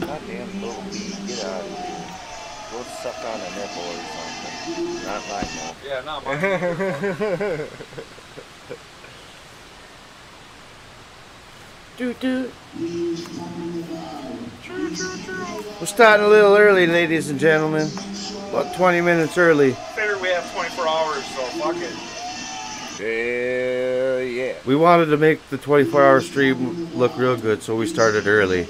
Goddamn little bee, get out of here. Go suck on a nipple or something. Not mine, though. Yeah, not mine. Doot. We're starting a little early, ladies and gentlemen. About 20 minutes early. Figured we have 24 hours, so fuck it. Hell yeah. We wanted to make the 24-hour stream look real good, so we started early.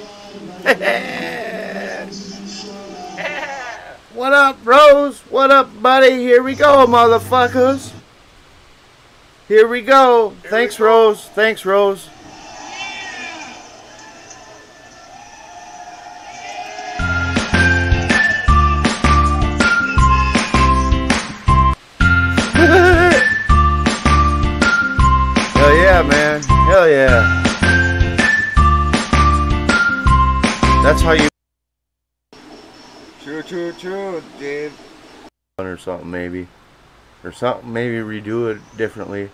What up, Rose? What up, buddy? Here we go, motherfuckers. Here we go. Thanks, Rose. Thanks, Rose. Hell yeah, man. Hell yeah. That's how you... True, Dave. Or something, maybe. Or something, maybe redo it differently.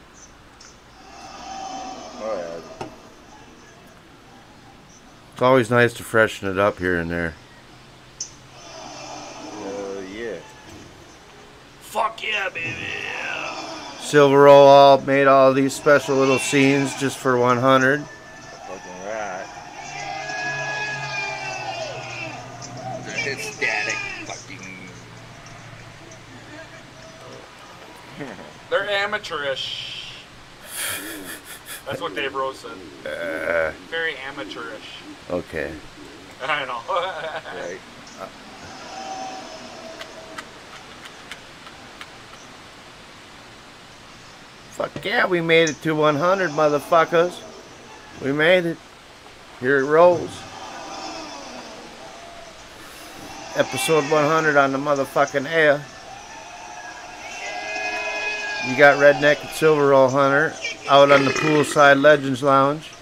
Oh, yeah. It's always nice to freshen it up here and there. Yeah. Fuck yeah, baby. Silver Roll made all these special little scenes just for 100. Fucking right. It's static. Fucking. They're amateurish. That's what Dave Rose said. Very amateurish. Okay. I know. Right. Fuck yeah, we made it to 100, motherfuckers. We made it. Here it rolls. Episode 100 on the motherfucking air. You got Redneck and Silver Roll Hunter out on the poolside Legends Lounge.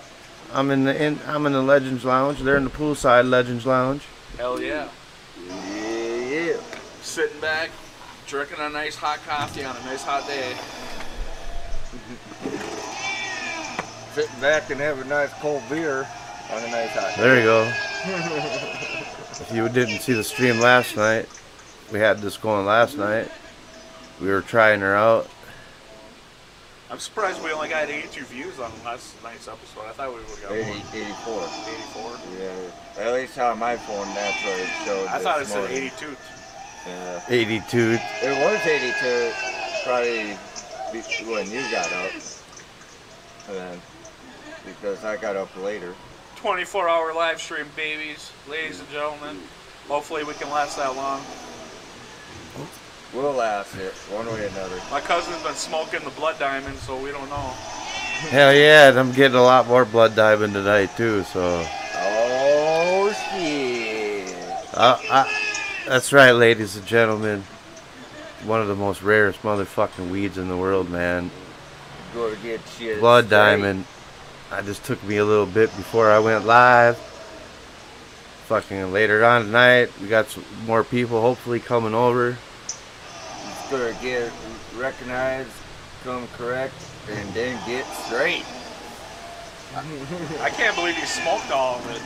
I'm in the Legends Lounge. They're in the poolside Legends Lounge. Hell yeah. Yeah. Sitting back, drinking a nice hot coffee on a nice hot day. Sitting back and have a nice cold beer on a nice hot day. There you go. If you didn't see the stream last night, we had this going last night. We were trying her out. I'm surprised we only got 82 views on last night's episode. I thought we would have got more. 84. 84? Yeah. At least on my phone, that's what it showed. I thought it this said morning. 82. Yeah. 82. It was 82, probably when you got up. And then, because I got up later. 24-hour live stream, babies, ladies and gentlemen. Hopefully we can last that long. We'll last it, one way or another. My cousin's been smoking the blood diamond, so we don't know. Hell yeah, and I'm getting a lot more blood diving tonight too, so. Oh, shit. That's right, ladies and gentlemen. One of the most rarest motherfucking weeds in the world, man. Go to get shit. Blood straight. diamond. I just took me a little bit before I went live. Fucking later on tonight, we got some more people hopefully coming over. Just gotta get recognized, come correct, and then get straight. I can't believe you smoked all of it.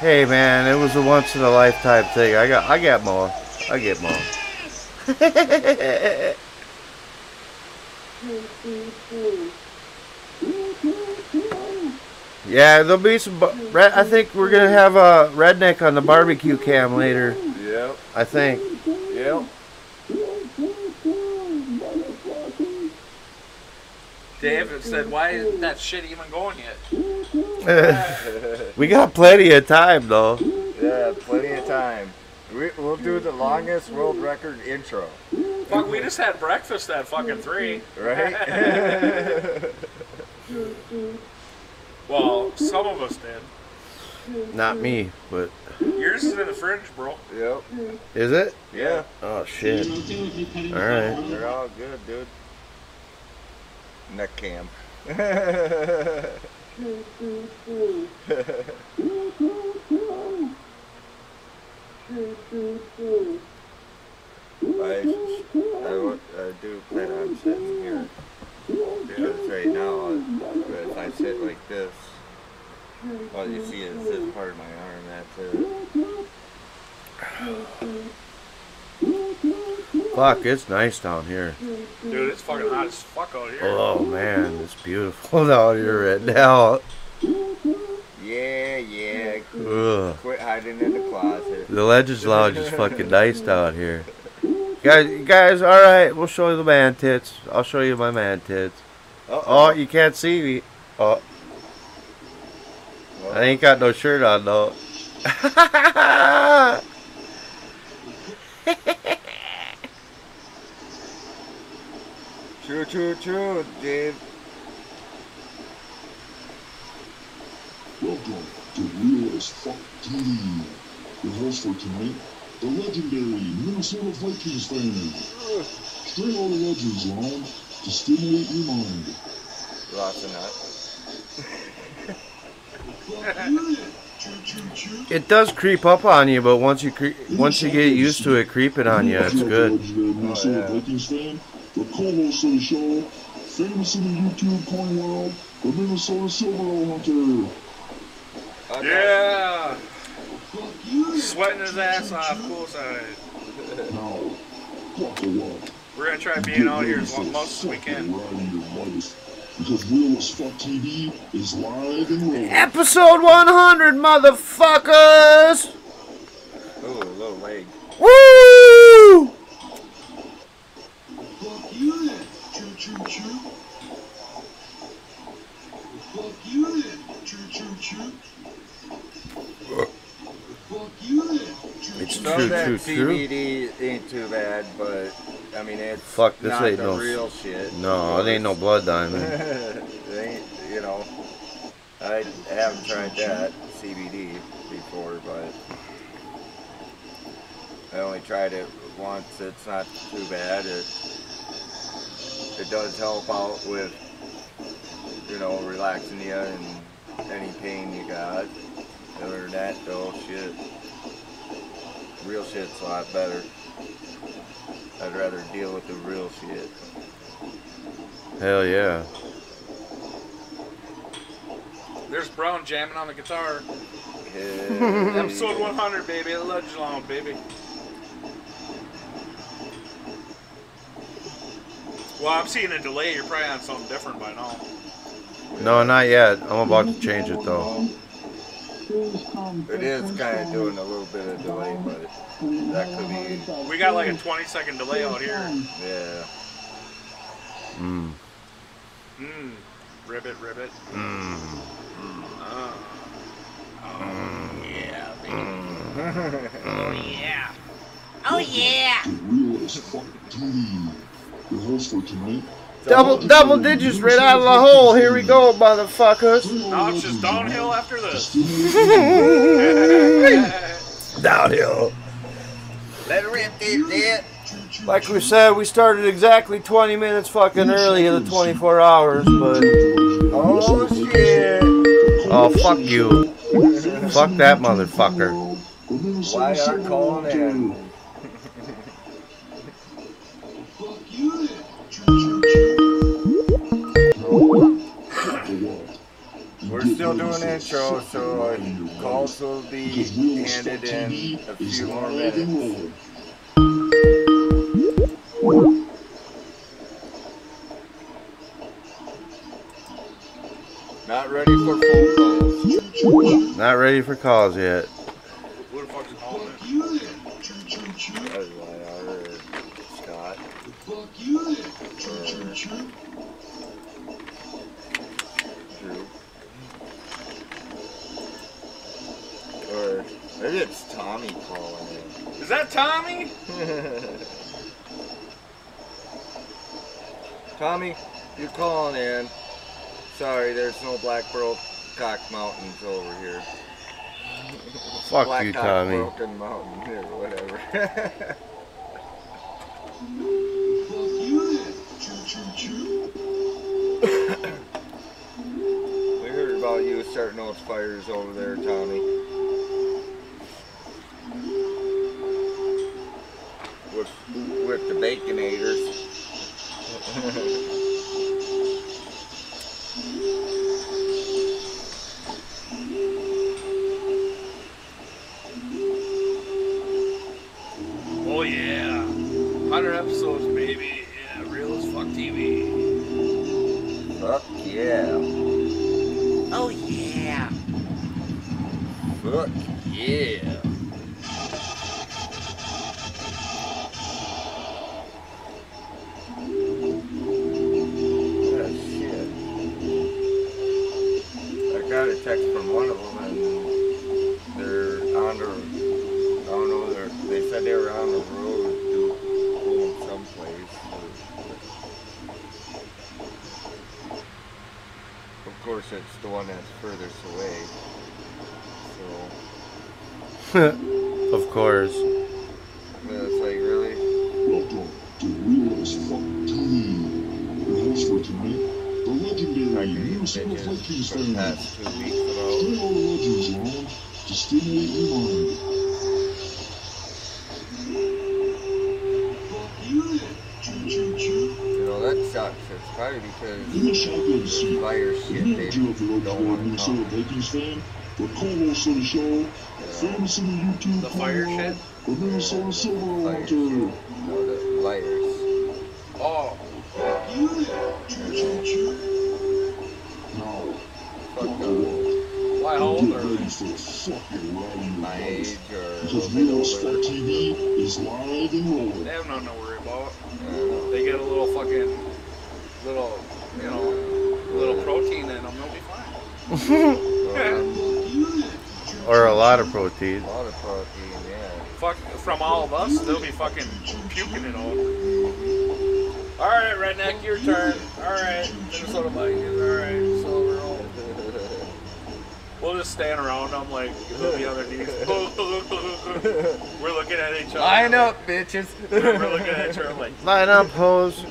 Hey man, it was a once in a lifetime thing. I get more. I get more. Yeah, there'll be some. I think we're gonna have a redneck on the barbecue cam later. Yep. I think. Yep. David said, why isn't that shit even going yet? We got plenty of time though. Yeah, plenty of time. We'll do the longest world record intro. Fuck, we just had breakfast at fucking 3. Right? Well, some of us did. Not me, but Yours is in the fridge, bro. Yep. is it? Yeah. Oh shit. All right. They're all good, dude. Neck cam. I do plan on sitting here because right now, if I sit like this, All you see is this part of my arm. That's it. Fuck, it's nice down here. Dude, it's fucking hot as fuck out here. Oh man, it's beautiful down here right now. Yeah. Ugh. Quit hiding in the closet. The Legends Lounge is fucking nice down here. Guys, all right, we'll show you the man tits. I'll show you my man tits. Oh, you can't see me. Oh, I ain't got no shirt on though. True, Dave. Welcome to Real as Fuck TV. Your host for tonight, the legendary Minnesota Vikings fan. Straight out of Legends Lounge to stimulate your mind. Lost a nut. It does creep up on you, but once you get used to it creeping on you, it's good. Minnesota Vikings fan, the co-host of the show, famous in the YouTube coin world, the Minnesota Silver Hunter. Yeah! Sweating his ass off, poolside. Now, fuck the what? We're gonna try being out here as most as we can. Because Real as Fuck TV is live and rolling. Episode 100, motherfuckers! Ooh, a little leg. Woo! Fuck you then, choo-choo-choo. Fuck you then, choo-choo-choo. Fuck you then, It's So true, that true, true. CBD ain't too bad, but I mean it's Fuck, this not ain't the no real shit. No, it ain't no blood diamond. It ain't, you know. I haven't tried that CBD before, but I only tried it once. It's not too bad. It does help out with, you know, relaxing you and any pain you got. Other than that, though, shit. Real shit's a lot better. I'd rather deal with the real shit. Hell yeah. There's Brown jamming on the guitar. Yeah. Episode 100, baby. The Legends Lounge, baby. Well, I'm seeing a delay. You're probably on something different by now. No, not yet. I'm about to change it though. It is kind of doing a little bit of delay, but that could be, We got like a 20-second delay out here. yeah. Ribbit. Oh yeah! The Real as Fuck TV. Your host for tonight, Double digits right out of the hole. Here we go, motherfuckers. Now it's just downhill after this. Downhill. Let it rip, dude. Like we said, we started exactly 20 minutes fucking early in the 24 hours, but Oh shit! oh fuck you. Fuck that motherfucker. Why aren't calling in? Fuck you then, choo-choo-choo. We're still doing intro, so calls will be handed in a few more minutes. Not ready for phone calls. Not ready for calls yet. Who the fuck's calling it? That's why I heard Scott. Drew. Or maybe it's Tommy calling in. Is that Tommy? Tommy, you're calling in. Sorry, there's no Black Cock Mountains over here. Fuck Black you, Cock Tommy. Broken Mountain or whatever. We heard about you starting those fires over there, Tommy. With the Baconators. TV. Fuck yeah. Oh yeah. Fuck yeah. Yeah, shit. I got a text from one of them and they're on the, I don't know, they said they were on the road going someplace. Of course, it's the one that's furthest away. So, Of course. but it's like, really? Welcome to Real as Fuck TV. Your host for tonight, the I legendary can eat Minnesota bitches Vikings for the fan. past 2 weeks about. Straight out of Legends Lounge to stimulate your mind. You know, that sucks. It's probably In because the shotgun seat, virus the shit, they manager of the don't legendary want to Minnesota come. Vikings fan, the co-host of the show, famous in the YouTube The fire channel, shit? the Minnesota Silver Fire Hunter. shit. No, the virus. Oh, Now, Fuck buckle them. up why how and old get are ready they? for a fucking ride in your My life. age or a Because little Real bit as Fuck older. TV is live and rolling. They have nothing to worry about. Uh, They get a little fucking, little, you know, little protein in them, they'll be fine. Or a lot of protein. A lot of protein, yeah. Fuck, from all of us, they'll be fucking puking it all. Alright, Redneck, your turn. Alright, Minnesota Vikings, alright, Silver roll. We'll just stand around them like they'll be underneath. We're looking at each other. Line like- up, bitches. We're looking at each other like, Line up, hoes.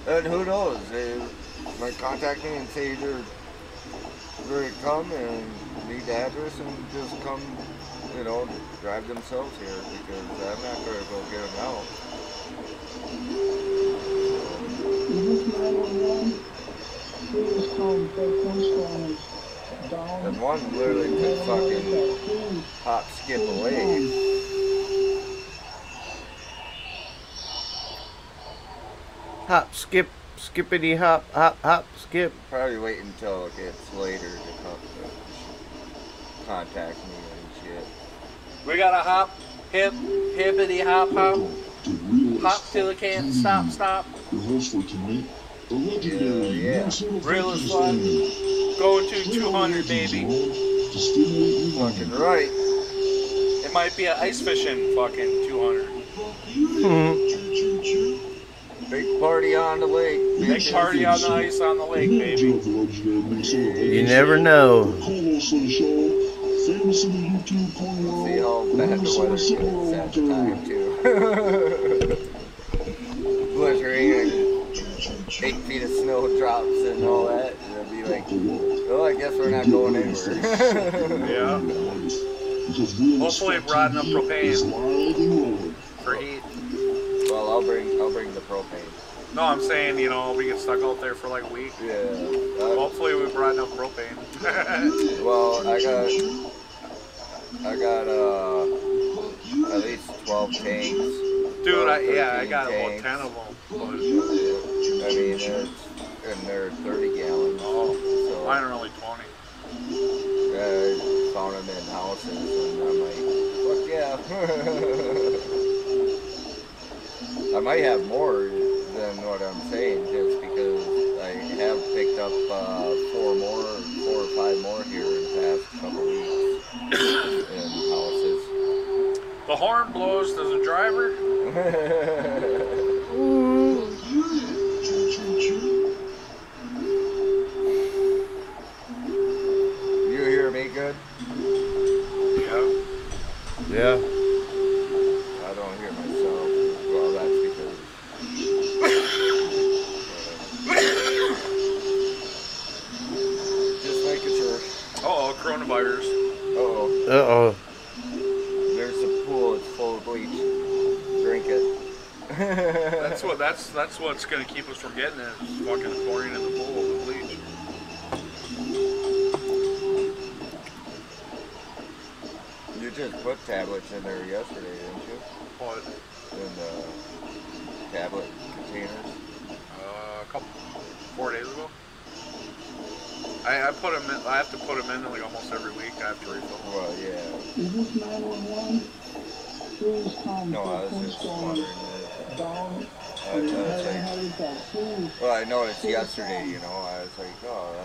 And who knows? They might contact me and say they're ready to come and need the address and just come, you know, drive themselves here because I'm not going to go get them out. And one literally could fucking hop, skip away. Hop, skip, skippity hop, hop, hop, skip. Probably wait until it gets later to come to contact me and shit. we gotta hop, hip, hippity hop hop, Welcome to Real as hop till it Fuck can't TV. stop, stop. Your host for tonight, the legendary Yeah. Minnesota Real as Vikings fuck. fan. Going to Straight out of 200, Legends baby. Lounge to stimulate your Fucking mind. right. It might be an ice fishing fucking 200. Big party on the lake. Big bitches. party on the ice on the lake, Manager baby. of the legendary Minnesota You Vikings never fan, know. the co-host of the show, famous in the YouTube porn world, See how the bad the Minnesota weather Silver gets at the Hunter. time too. Blizzarding and 8 feet of snow drops and all that. And it'll be like, well, I guess we're not going anywhere. Yeah. Because Real as Hopefully Fuck brought enough TV propane. is live and rolling. For heat. Well, I'll bring the propane. No, I'm saying, you know, we get stuck out there for like a week. Yeah. Hopefully we brought enough propane. Well, I got at least 12 tanks. Dude, 12, I 13 got about tanks. 10 of them. But, I mean, they're 30 gallons. oh, So mine are only 20. I found them in houses, and I'm like, fuck yeah. I might have more than what I'm saying, just because I have picked up 4 or 5 more here in the past couple weeks in houses. The horn blows. Does the driver? You hear me good? Yeah. Yeah. I don't hear myself. Well, that's because. Just making sure. Uh-oh, coronavirus. Uh-oh. Uh-oh. There's a pool. It's full of bleach. Drink it. That's what's gonna keep us from getting it. Is fucking chlorine in the pool with bleach. You just put tablets in there yesterday, didn't you? What? In the tablet containers. A couple, 4 days ago. I put them in. I have to put them in like almost every week. I have to refill them. Well, yeah. Is this 911? Please come No, to I was just wondering. down. Well, I noticed yesterday, you know, I was like, oh,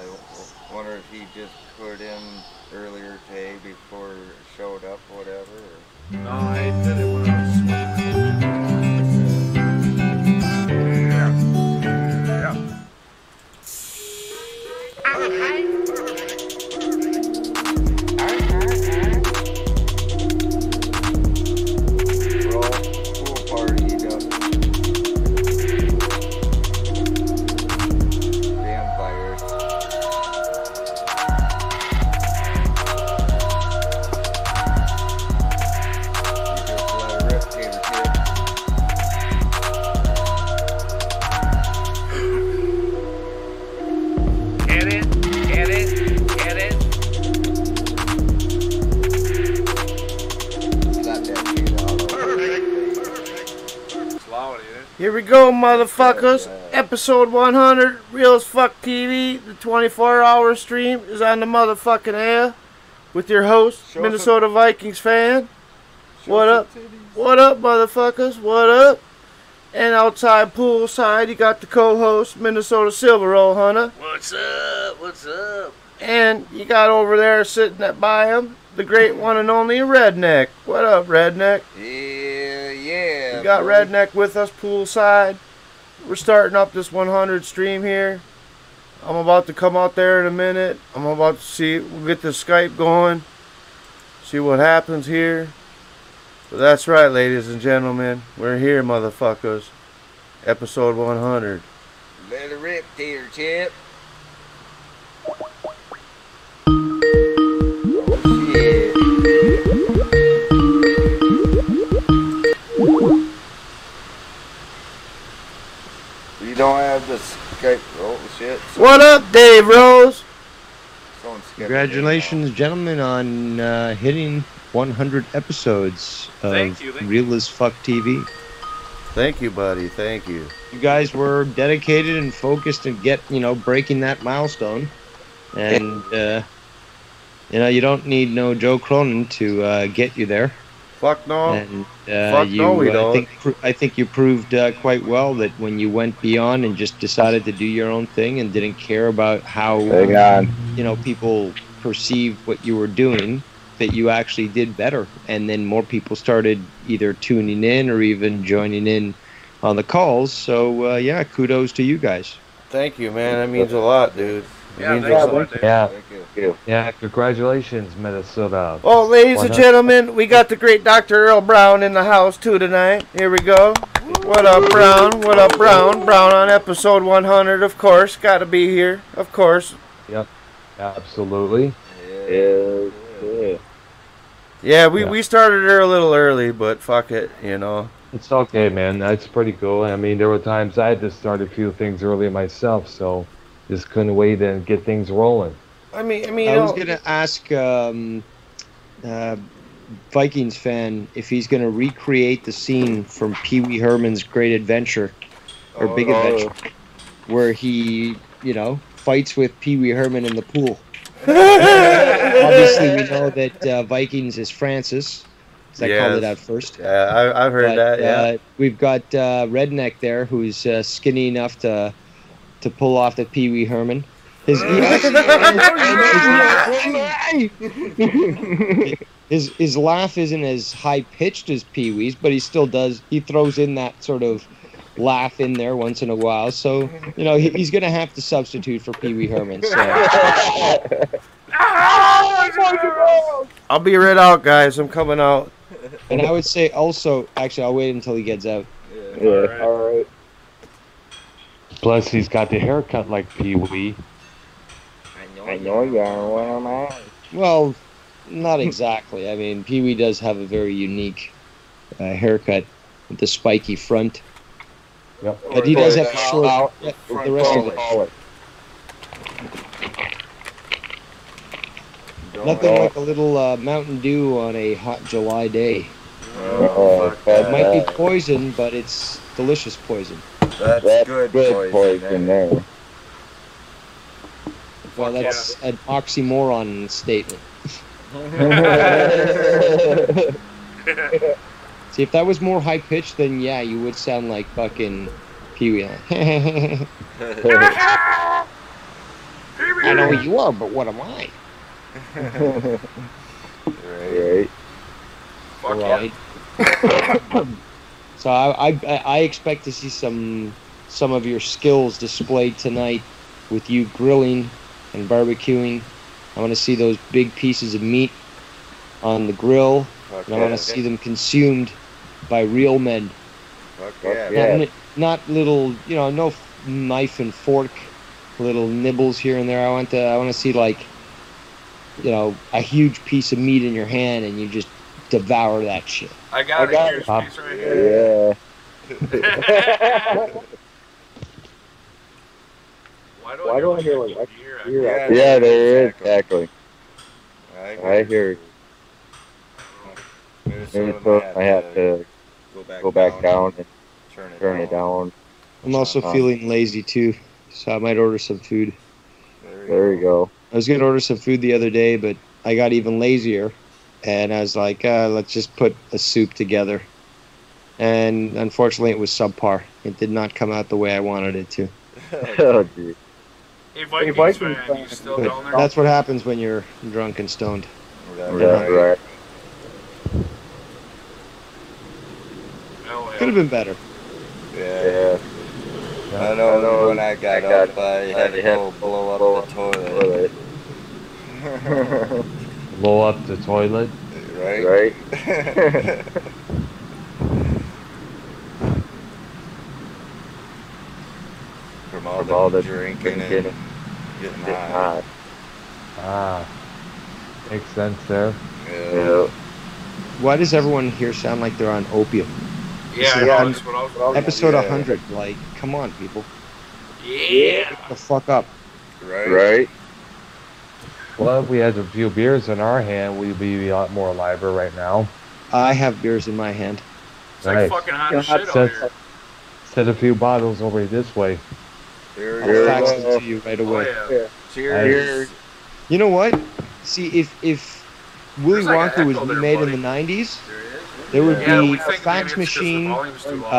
I wonder if he just put in earlier today before it showed up, whatever. Or... No, I did it when I was swimming. Yeah. We're all pool party up. Damn fires. You just let it rip, Tater Kid. Get it, get it, get it. Got that kid all over. It's loud, ain't it? Here we go, motherfuckers. Episode 100, Real as Fuck TV. The 24-hour stream is on the motherfucking air with your host, Show Minnesota Vikings fan. Show What some up? titties. What up, motherfuckers? What up? And outside poolside, you got the co-host, Minnesota Silver Roll Hunter. What's up? What's up? And you got over there sitting by him, the great one and only Redneck. What up, Redneck? Yeah. We got boy. Redneck with us poolside. We're starting up this 100 stream here. I'm about to come out there in a minute. I'm about to see, we'll get the Skype going. See what happens here. But that's right, ladies and gentlemen. We're here, motherfuckers. Episode 100. Let it rip, Tater Chip. Oh, shit. You don't have the Skype. Oh, shit. What up, Dave Rose? Someone's skipping Congratulations, gentlemen, on hitting 100 episodes Thank of you. Real as Fuck TV. Thank you, buddy. Thank you. You guys were dedicated and focused and breaking that milestone. And, you don't need no Joe Cronin to get you there. Fuck no. And Fuck no, we don't. I think you proved quite well that when you went beyond and just decided to do your own thing and didn't care about how people perceived what you were doing, that you actually did better. And then more people started either tuning in or even joining in on the calls. So kudos to you guys. Thank you, man. That means a lot, dude. It Yeah, means thanks a a lot. lot, Dave. Yeah, Thank you. yeah. Congratulations, Minnesota. Oh, ladies and gentlemen, we got the great Dr. Earl Brown in the house, too, tonight. Here we go. What up, Brown? What up, Brown? Brown on episode 100, of course. Got to be here, of course. Yep, absolutely. Yeah, we started her a little early, but fuck it, you know. It's okay, man. That's pretty cool. I mean, there were times I had to start a few things early myself, so just couldn't wait and get things rolling. I mean, I was going to ask Vikings fan if he's going to recreate the scene from Pee Wee Herman's Great Adventure or Big Adventure, where he, fights with Pee Wee Herman in the pool. Obviously, we know that Vikings is Francis. I called it out first. Yeah, I've heard that, yeah. We've got Redneck there, who's skinny enough to pull off the Pee Wee Herman. His laugh isn't as high pitched as Pee Wee's, but he still does. He throws in that sort of laugh in there once in a while. So he's gonna have to substitute for Pee Wee Herman. So. I'll be right out, guys. I'm coming out. And I would say also, actually, I'll wait until he gets out. Yeah. All right. Plus, he's got the haircut like Pee Wee. I know you are. What am I? Well, not exactly. I mean, Pee Wee does have a very unique haircut with the spiky front. Yep. But he does have a short. Yeah, the rest of it. Nothing like a little Mountain Dew on a hot July day. Oh, fuck It that. might be poison, but it's delicious poison. That's good poison there. Well, that's an oxymoron statement. See, if that was more high pitched, then yeah, you would sound like fucking Pee-wee. I know who you are, but what am I? Right. Fuck Right. So I expect to see some of your skills displayed tonight with you grilling and barbecuing. I want to see those big pieces of meat on the grill, and I want to see them consumed by real men. Fuck yeah. Not little, no knife and fork, little nibbles here and there. I want to see like, a huge piece of meat in your hand, and you just devour that shit. I got a huge piece right here. Yeah. Why do I hear like Yeah, there is, exactly. I hear. Minnesota, I have to go back down and turn it down. I'm also feeling lazy too, so I might order some food. There you go. I was gonna order some food the other day, but I got even lazier, and I was like, let's just put a soup together. And unfortunately, it was subpar. It did not come out the way I wanted it to. Oh, geez. Hey, Vikings fan, you still But down there? that's what happens when you're drunk and stoned. That's right. Hell yeah. Could have been better. Yeah. I know when I got up, I had to go blow up the toilet. Blow up the toilet. Right? From all the drinking and getting hot. Ah, makes sense there. Yeah. Why does everyone here sound like they're on opium? Yeah, I know, that's what I was Episode yeah. 100, like, come on, people. Yeah. Get the fuck up. Right? Well, if we had a few beers in our hand, we'd be a lot more liver right now. I have beers in my hand. It's like Nice. fucking hot as shit out here. Set a few bottles over this way. Here I'll fax them to you right away. Oh, yeah. Cheers. You know what? See, if Willy There's like an Wonka was echo there, remade buddy. in the 90s, there would Yeah, we be a think fax maybe it's 'cause the machine, volume's too loud on the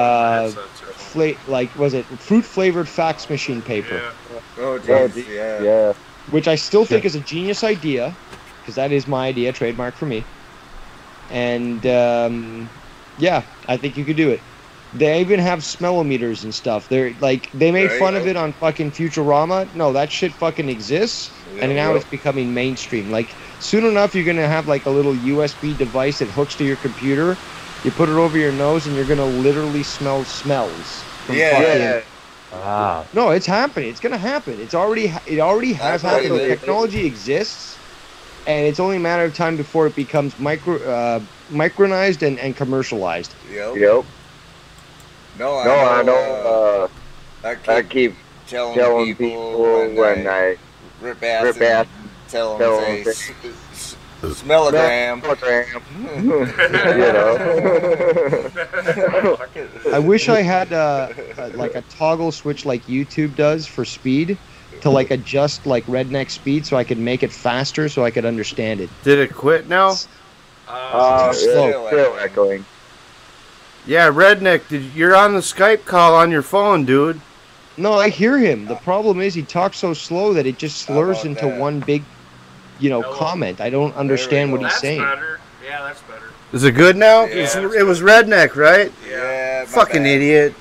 headsets or something. was it fruit-flavored fax machine paper? Yeah. Oh, geez. Yeah. Which I still think is a genius idea, because that is my idea, trademark for me. And yeah, I think you could do it. They even have smellometers and stuff. They're like, they made fun of it on fucking Futurama. No, that shit fucking exists, and now it's becoming mainstream. Like, soon enough, you're gonna have like a little USB device that hooks to your computer. You put it over your nose, and you're gonna literally smell smells. From fucking, Ah, no, it's happening. It's gonna happen. It already has happened. The technology exists, and it's only a matter of time before it becomes micronized and commercialized. Yep. No, I know. I keep telling people when I rip ass and tell them say smellogram. I wish I had like a toggle switch like YouTube does for speed to like adjust like redneck speed so I could make it faster so I could understand it. Did it quit now? Still echoing. Yeah, Redneck, you're on the Skype call on your phone, dude. No, I hear him. The problem is he talks so slow that it just slurs into one big, comment. I don't understand what he's saying. That's better. Yeah, that's better. Is it good now? Yeah, It was Redneck, right? Yeah. Fucking idiot.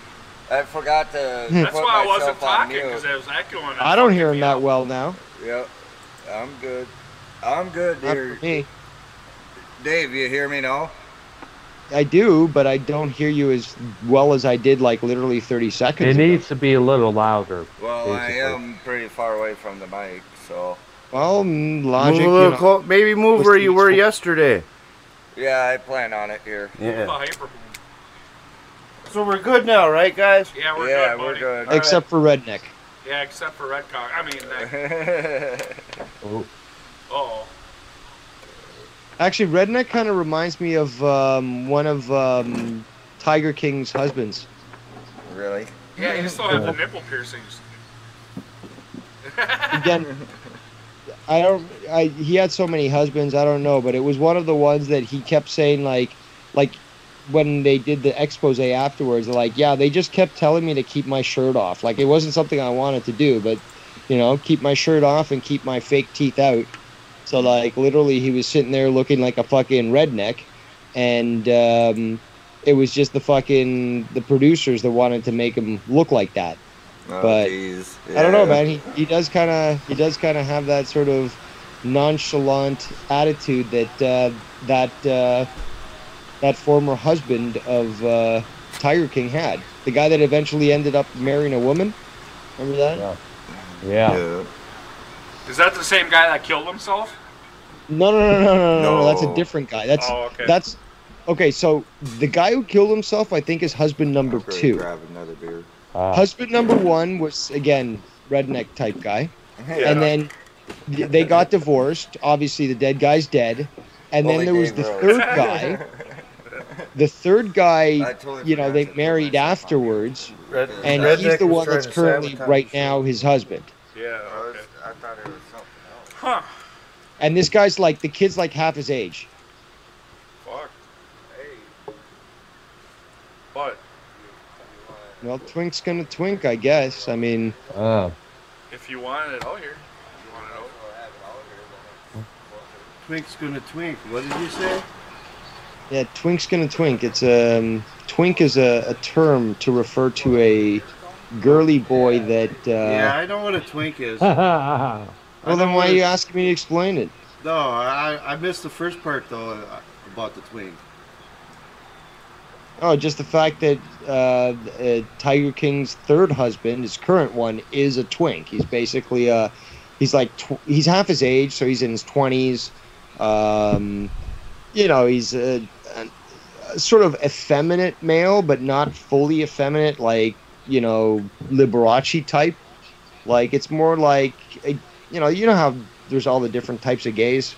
I forgot to That's put why I wasn't myself on talking, mute. because I was echoing. I don't hear him that well now. Yep. I'm good. I'm good, Not dear. for me. Dave, you hear me now? I do, but I don't hear you as well as I did like literally 30 seconds it ago. needs to be a little louder. Well, basically. I am pretty far away from the mic, so... Well, logic. Move a little maybe move where you were yesterday. Yeah, I plan on it here. Yeah. Hyperboom. So we're good now, right, guys? Yeah, we're Yeah, good, we're buddy. good. Except for Redneck. Yeah, except for Redcock. I mean, that. Oh, Oh. Actually, Redneck kind of reminds me of one of Tiger King's husbands. Really? Yeah, you still have the nipple piercings. Again, he had so many husbands, I don't know, but it was one of the ones that he kept saying, like when they did the expose afterwards, like, yeah, they just kept telling me to keep my shirt off. Like, it wasn't something I wanted to do, but, you know, keep my shirt off and keep my fake teeth out. So, like, literally, he was sitting there looking like a fucking redneck, and it was just the producers that wanted to make him look like that. Oh, But geez. I don't know, man. He does kind of have that sort of nonchalant attitude that former husband of Tiger King had. The guy that eventually ended up marrying a woman. Remember that? Yeah. Is that the same guy that killed himself? No. That's a different guy. Okay. That's okay. So the guy who killed himself, I think, is husband number I'm gonna 2. grab another beer. Husband number 1 was, again, redneck type guy. Yeah. And then they got divorced. Obviously, the dead guy's dead. And then Only there was Dave the Rose. third guy. The third guy, I totally you know, forgot they to put married myself on afterwards. Red, And Redneck he's the was one trying that's to currently sabotage right the now show. his husband. Yeah, okay. I thought it was something else. Huh. And this guy's like, the kid's like half his age. Fuck. Hey. What? Well, twink's gonna twink, I guess. I mean, If you wanted it out here. You want it out? Twink's gonna twink. What did you say? yeah, twink's gonna twink. It's twink is a term to refer to a girly boy that. Yeah, I know what a twink is. Well, then why are you asking me to explain it? No, I missed the first part though about the twink. Oh, just the fact that Tiger King's third husband, his current one, is a twink. He's basically he's half his age, so he's in his 20s. You know, he's a sort of effeminate male, but not fully effeminate, like, you know, Liberace type. Like, it's more like, you know how there's all the different types of gays?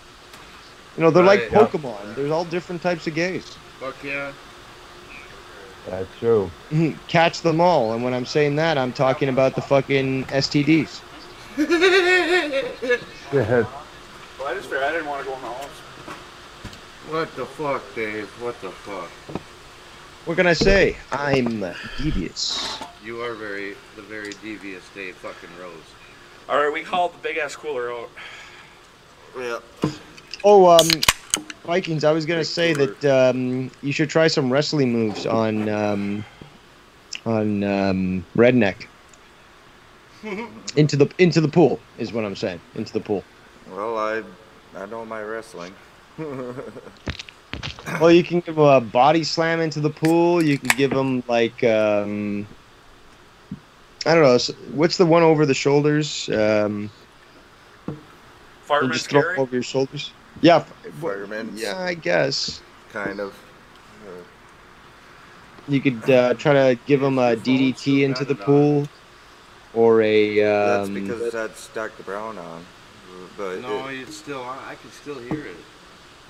You know, they're like Right, yeah. Pokemon. There's all different types of gays. Fuck yeah. That's true. Catch them all. And when I'm saying that, I'm talking about the fucking STDs. Yeah. Well, I just figured I didn't want to go in the house. What the fuck, Dave? What the fuck? What can I say? I'm devious. You are the very devious Dave fucking Rose. Alright, we called the big ass cooler out. Yeah. Oh, Vikings, I was gonna say that you should try some wrestling moves on Redneck. Into the pool is what I'm saying. Into the pool. Well, I know my wrestling. Well, you can give him a body slam into the pool. You can give him like I don't know. What's the one over the shoulders? You Fireman's just throw carry? him over your shoulders. Yeah. Fireman's. Yeah, I guess. Kind of. You could try to give him a DDT into the pool, or a. That's because that's Dr. Brown on. But No, it's still on. I can still hear it.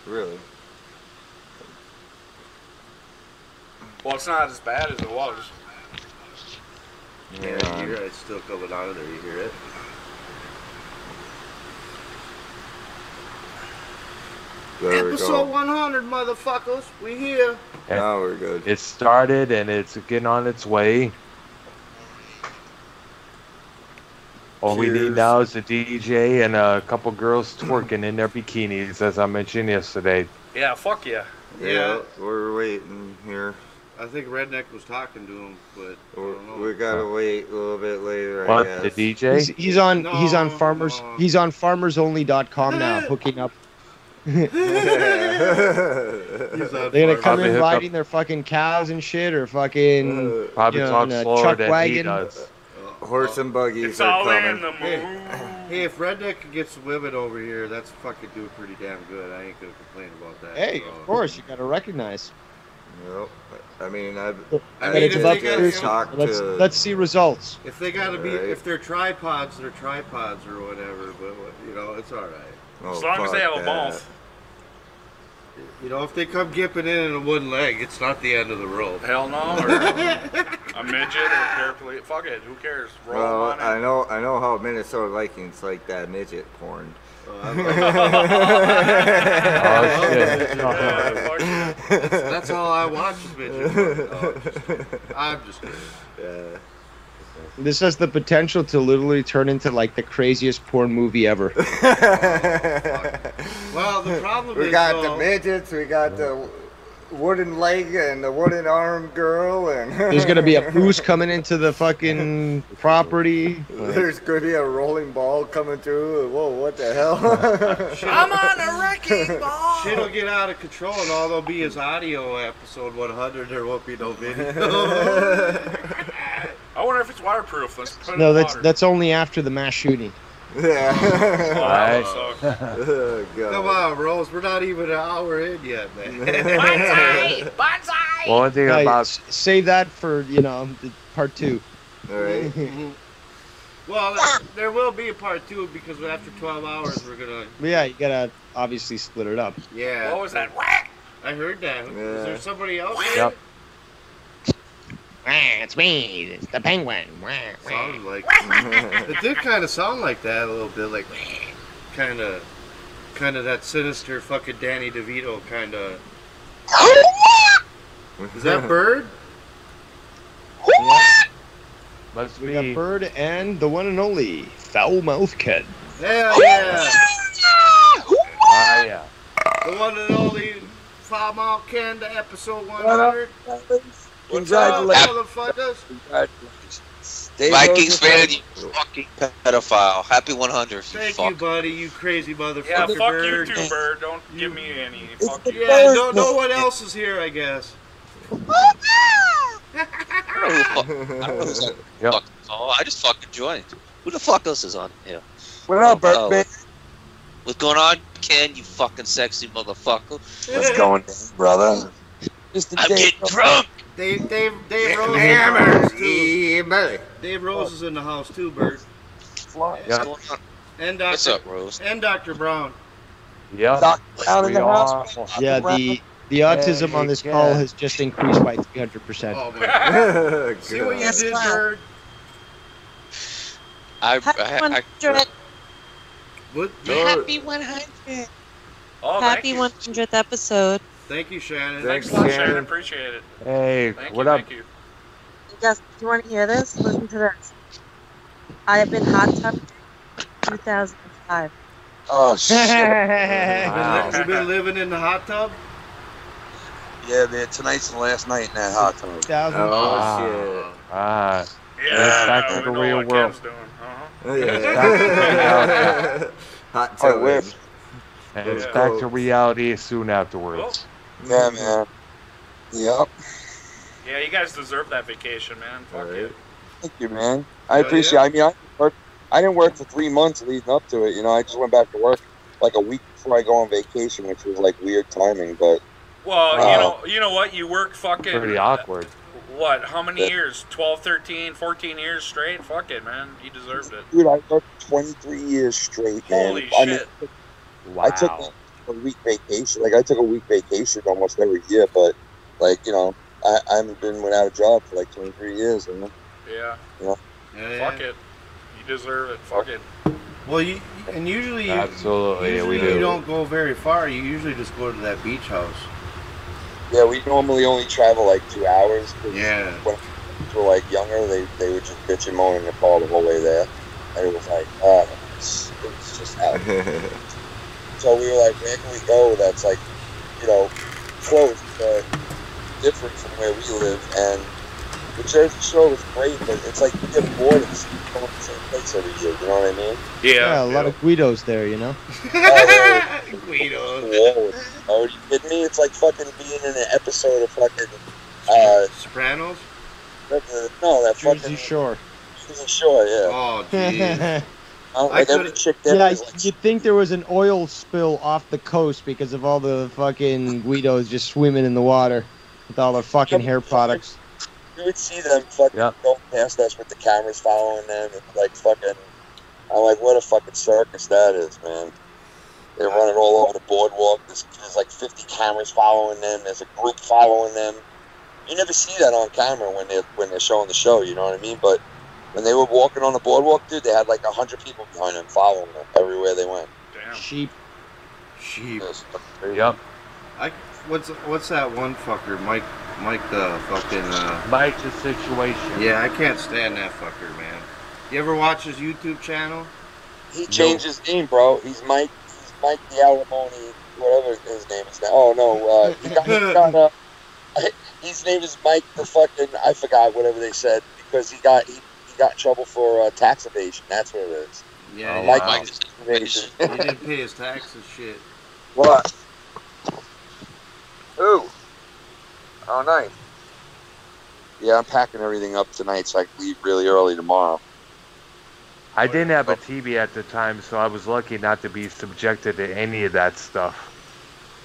really. Well, it's not as bad as it was. Yeah, you hear it. It's still coming out of there. You hear it? There we Episode go. 100, motherfuckers. We here. Now we're good. It started and it's getting on its way. All we need Cheers. now is a DJ and a couple girls twerking in their bikinis, as I mentioned yesterday. Yeah, fuck yeah. Yeah, we're waiting here. I think Redneck was talking to him, but I don't know. We gotta wait a little bit later, I What, guess. the DJ? He's on No, farmers no. he's on farmersonly.com now, hooking up. They're gonna come Probably in hook up- riding their fucking cows and shit, or fucking Probably you know, talk in a slower chuck than he wagon. does. Horse and buggies It's are all in coming. the mood. Hey, if Redneck can get some women over here, that's fucking doing pretty damn good. I ain't gonna complain about that. Hey, so. of course you gotta recognize. Yep. I mean, I But mean, it's if about they got- the talk to. let's see results. If they gotta be, Right. if they're tripods, they're tripods or whatever. But you know, it's all right. Oh, As long as they fuck have a that. mouth. You know, if they come gipping in a wooden leg, it's not the end of the road. Hell no. Or a midget or a paraplegic. Fuck it. Who cares? Roll Well, on it. I know how Minnesota Vikings like that midget porn. Oh shit. Yeah, fuck it. That's all I watch is midget. I'm just kidding. Yeah. This has the potential to literally turn into like the craziest porn movie ever. Well, the problem We is got the though, midgets, we got the wooden leg and the wooden arm girl, and There's gonna be a moose coming into the fucking property. there's gonna be a rolling ball coming through. Whoa, what the hell? I'm on a wrecking ball. shit'll get out of control, and all there'll be is audio episode 100. There won't be no video. I wonder if it's waterproof. Let's put it No, in water. that's only after the mass shooting. Yeah. Alright. Oh, God. Come on, Rose. We're not even an hour in yet, man. Bonsai! Bonsai! One thing Guys, about save that for part 2. All right. Well, there will be a part 2 because after 12 hours we're gonna. Yeah, you gotta obviously split it up. Yeah. What was that? Whack! I heard that. Yeah. Is there somebody else? Yep. It's me, it's the penguin. Sounded like it did kind of sound like that a little bit, like kind of that sinister fucking Danny DeVito kind of. Is that Bird? must We got be Bird and the one and only Foul-Mouthed Ken. Hell yeah! yeah. The one and only Foul Mouth Ken to episode 100. What's up, Congratulations. motherfuckers? Congratulations. Dave Vikings Rosen- fan, you fucking pedophile. Happy 100, you Thank fuck. you, buddy. You crazy motherfucker. Yeah, fuck Bird. you too, Bird. Don't give me any. It's Fuck the you. Yeah, no one else is here, I guess. I don't know who's on Yep. fucking call. I just fucking joined. Who the fuck else is on here? What up, Oh. Birdman? What's going on, Ken, you fucking sexy motherfucker? What's going on, brother? Mr. I'm Dave getting Rosen. drunk! Dave Rose Hammers, is in the house, too. belly. Dave Rose is in the house too, Bird. Fly. What's Yeah. going on? And What's Dr. up, Rose? And Dr. Brown. Yep. Doc Brown in We the are. house. Yeah, the autism on this Hey, call Ken. has just increased by 300%. Oh my God. See what you God. did, Bird? I 100th, What? happy 100th, Oh, happy thank you. 100th episode. Thank you, Shannon. Thanks a Thanks, lot, Shannon. Shannon. Appreciate it. Hey, Thank what you. up? Thank you. Yes, do you want to hear this? Listen to this. I have been hot tub 2005. Oh, shit. Wow. You've been living in the hot tub? Yeah, man. Tonight's the last night in that hot tub. 2000. Oh, Ah, Yeah, back no, to the we know real what world. Ken's doing. shit. Yeah. Hot Oh, tub. whiff. and it's Yeah. back to reality soon afterwards. Yeah, man. Yep. Yeah, you guys deserve that vacation, man. Fuck Alright. you. Thank you, man. I Oh, appreciate yeah? I didn't work for 3 months leading up to it. You know, I just went back to work like a week before I go on vacation, which was like weird timing. But Well, you know what? You worked fucking Pretty awkward. What? How many Yeah. years? 12, 13, 14 years straight? Fuck it, man. You deserved it. dude, I worked 23 years straight, man. Holy I mean, shit. Wow. I took a week vacation. Like I took a week vacation almost every year, but like you know, I haven't been without a job for like 23 years. You know? Yeah. Yeah, Fuck it. You deserve it. Fuck it. Well, usually Absolutely, usually we do. you don't go very far. You usually just go to that beach house. Yeah, we normally only travel like 2 hours. 'Cause Yeah. when we were like younger, they would just bitch and moan in the car the whole way there, and it was like, it was just out. So we were like, where can we go that's like, you know, close but different from where we live? And the Jersey Shore was great, but it's like you get bored of going to the same place every year. You know what I mean? Yeah, a lot of Guidos there, you know? Guido. Whoa, are you kidding me? It's like fucking being in an episode of fucking, Sopranos? no, that Jersey fucking Shore. Jersey Shore, yeah. Oh, jeez. Like every chick there Yeah, is like, you'd think there was an oil spill off the coast because of all the fucking Guidos just swimming in the water with all their fucking hair products. you would see them fucking going past us with the cameras following them, and like fucking, I'm like, what a fucking circus that is, man. They're running all over the boardwalk. There's like 50 cameras following them. There's a group following them. You never see that on camera when they're showing the show. You know what I mean? But when they were walking on the boardwalk, dude, they had like 100 people behind them following them everywhere they went. Damn. Sheep. Yep. What's that one fucker? Mike the fucking. Mike the Situation. Yeah, I can't stand that fucker, man. You ever watch his YouTube channel? He changed his name, bro. He's Mike the Alimony, whatever his name is now. Oh no, his name is Mike the fucking, I forgot whatever they said, because he got in trouble for tax evasion. That's what it is. Yeah, Mike wow. tax evasion. He didn't pay his taxes, shit. What? Who? Oh, nice. Yeah, I'm packing everything up tonight so I can leave really early tomorrow. I didn't have a TV at the time, so I was lucky not to be subjected to any of that stuff.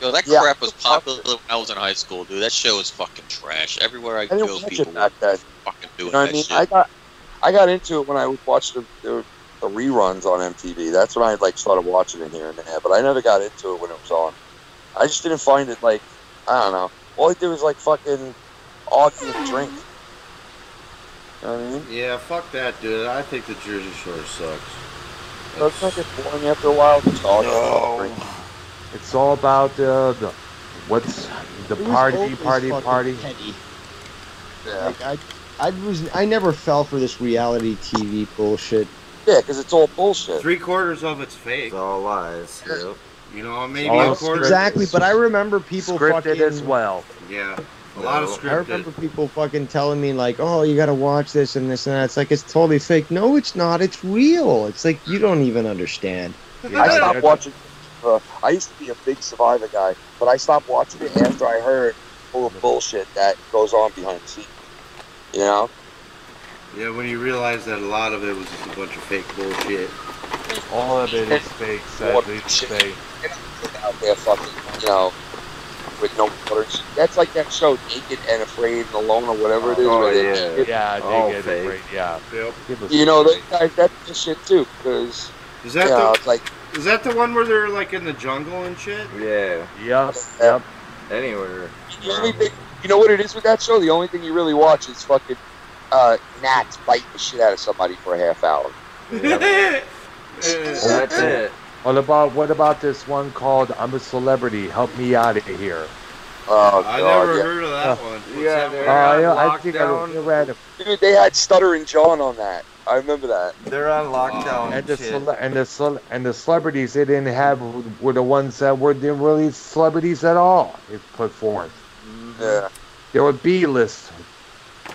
Yo, that crap was popular when I was in high school, dude. That show is fucking trash. Everywhere I go, people were fucking doing that shit. I got into it when I would watch the reruns on MTV. That's when I like started watching it here and there. But I never got into it when it was on. I just didn't find it like, I don't know. All I did was like fucking argue and drink. You know what I mean? Yeah, fuck that, dude. I think the Jersey Shore sucks. Doesn't that get boring after a while? Just argue and drink. It's all about the party. Petty. Yeah. Like, I never fell for this reality TV bullshit. Yeah, because it's all bullshit. 3/4 of it's fake. It's all lies. Yep. You know, maybe a quarter. Exactly, but I remember people scripted fucking as well. Yeah, a lot of scripted. I remember people fucking telling me like, "Oh, you gotta watch this and this and that." It's like it's totally fake. No, it's not. It's real. It's like you don't even understand. I stopped watching. I used to be a big Survivor guy, but I stopped watching it after I heard all the bullshit that goes on behind the scenes. You know? Yeah, when you realize that a lot of it was just a bunch of fake bullshit. All of it is fake, sadly to say. Out there fucking, you know, with no orders. That's like that show, Naked and Afraid and Alone or whatever it is. Oh, yeah, Naked and Afraid, yeah. Yep. You know, those guys, that's the shit too, because, is that it's like... Is that the one where they're like in the jungle and shit? Yeah. Yep. Anywhere. You know what it is with that show? The only thing you really watch is fucking gnats biting the shit out of somebody for a half hour. Yep. That's it. What about this one called "I'm a Celebrity, Help Me Out of Here"? Oh, I God, never heard of that one. I think I read it. Dude, they had Stuttering John on that. I remember that. They're on lockdown. And the celebrities they didn't have were the ones that didn't really celebrities at all. It put forth. Yeah. They were B-list.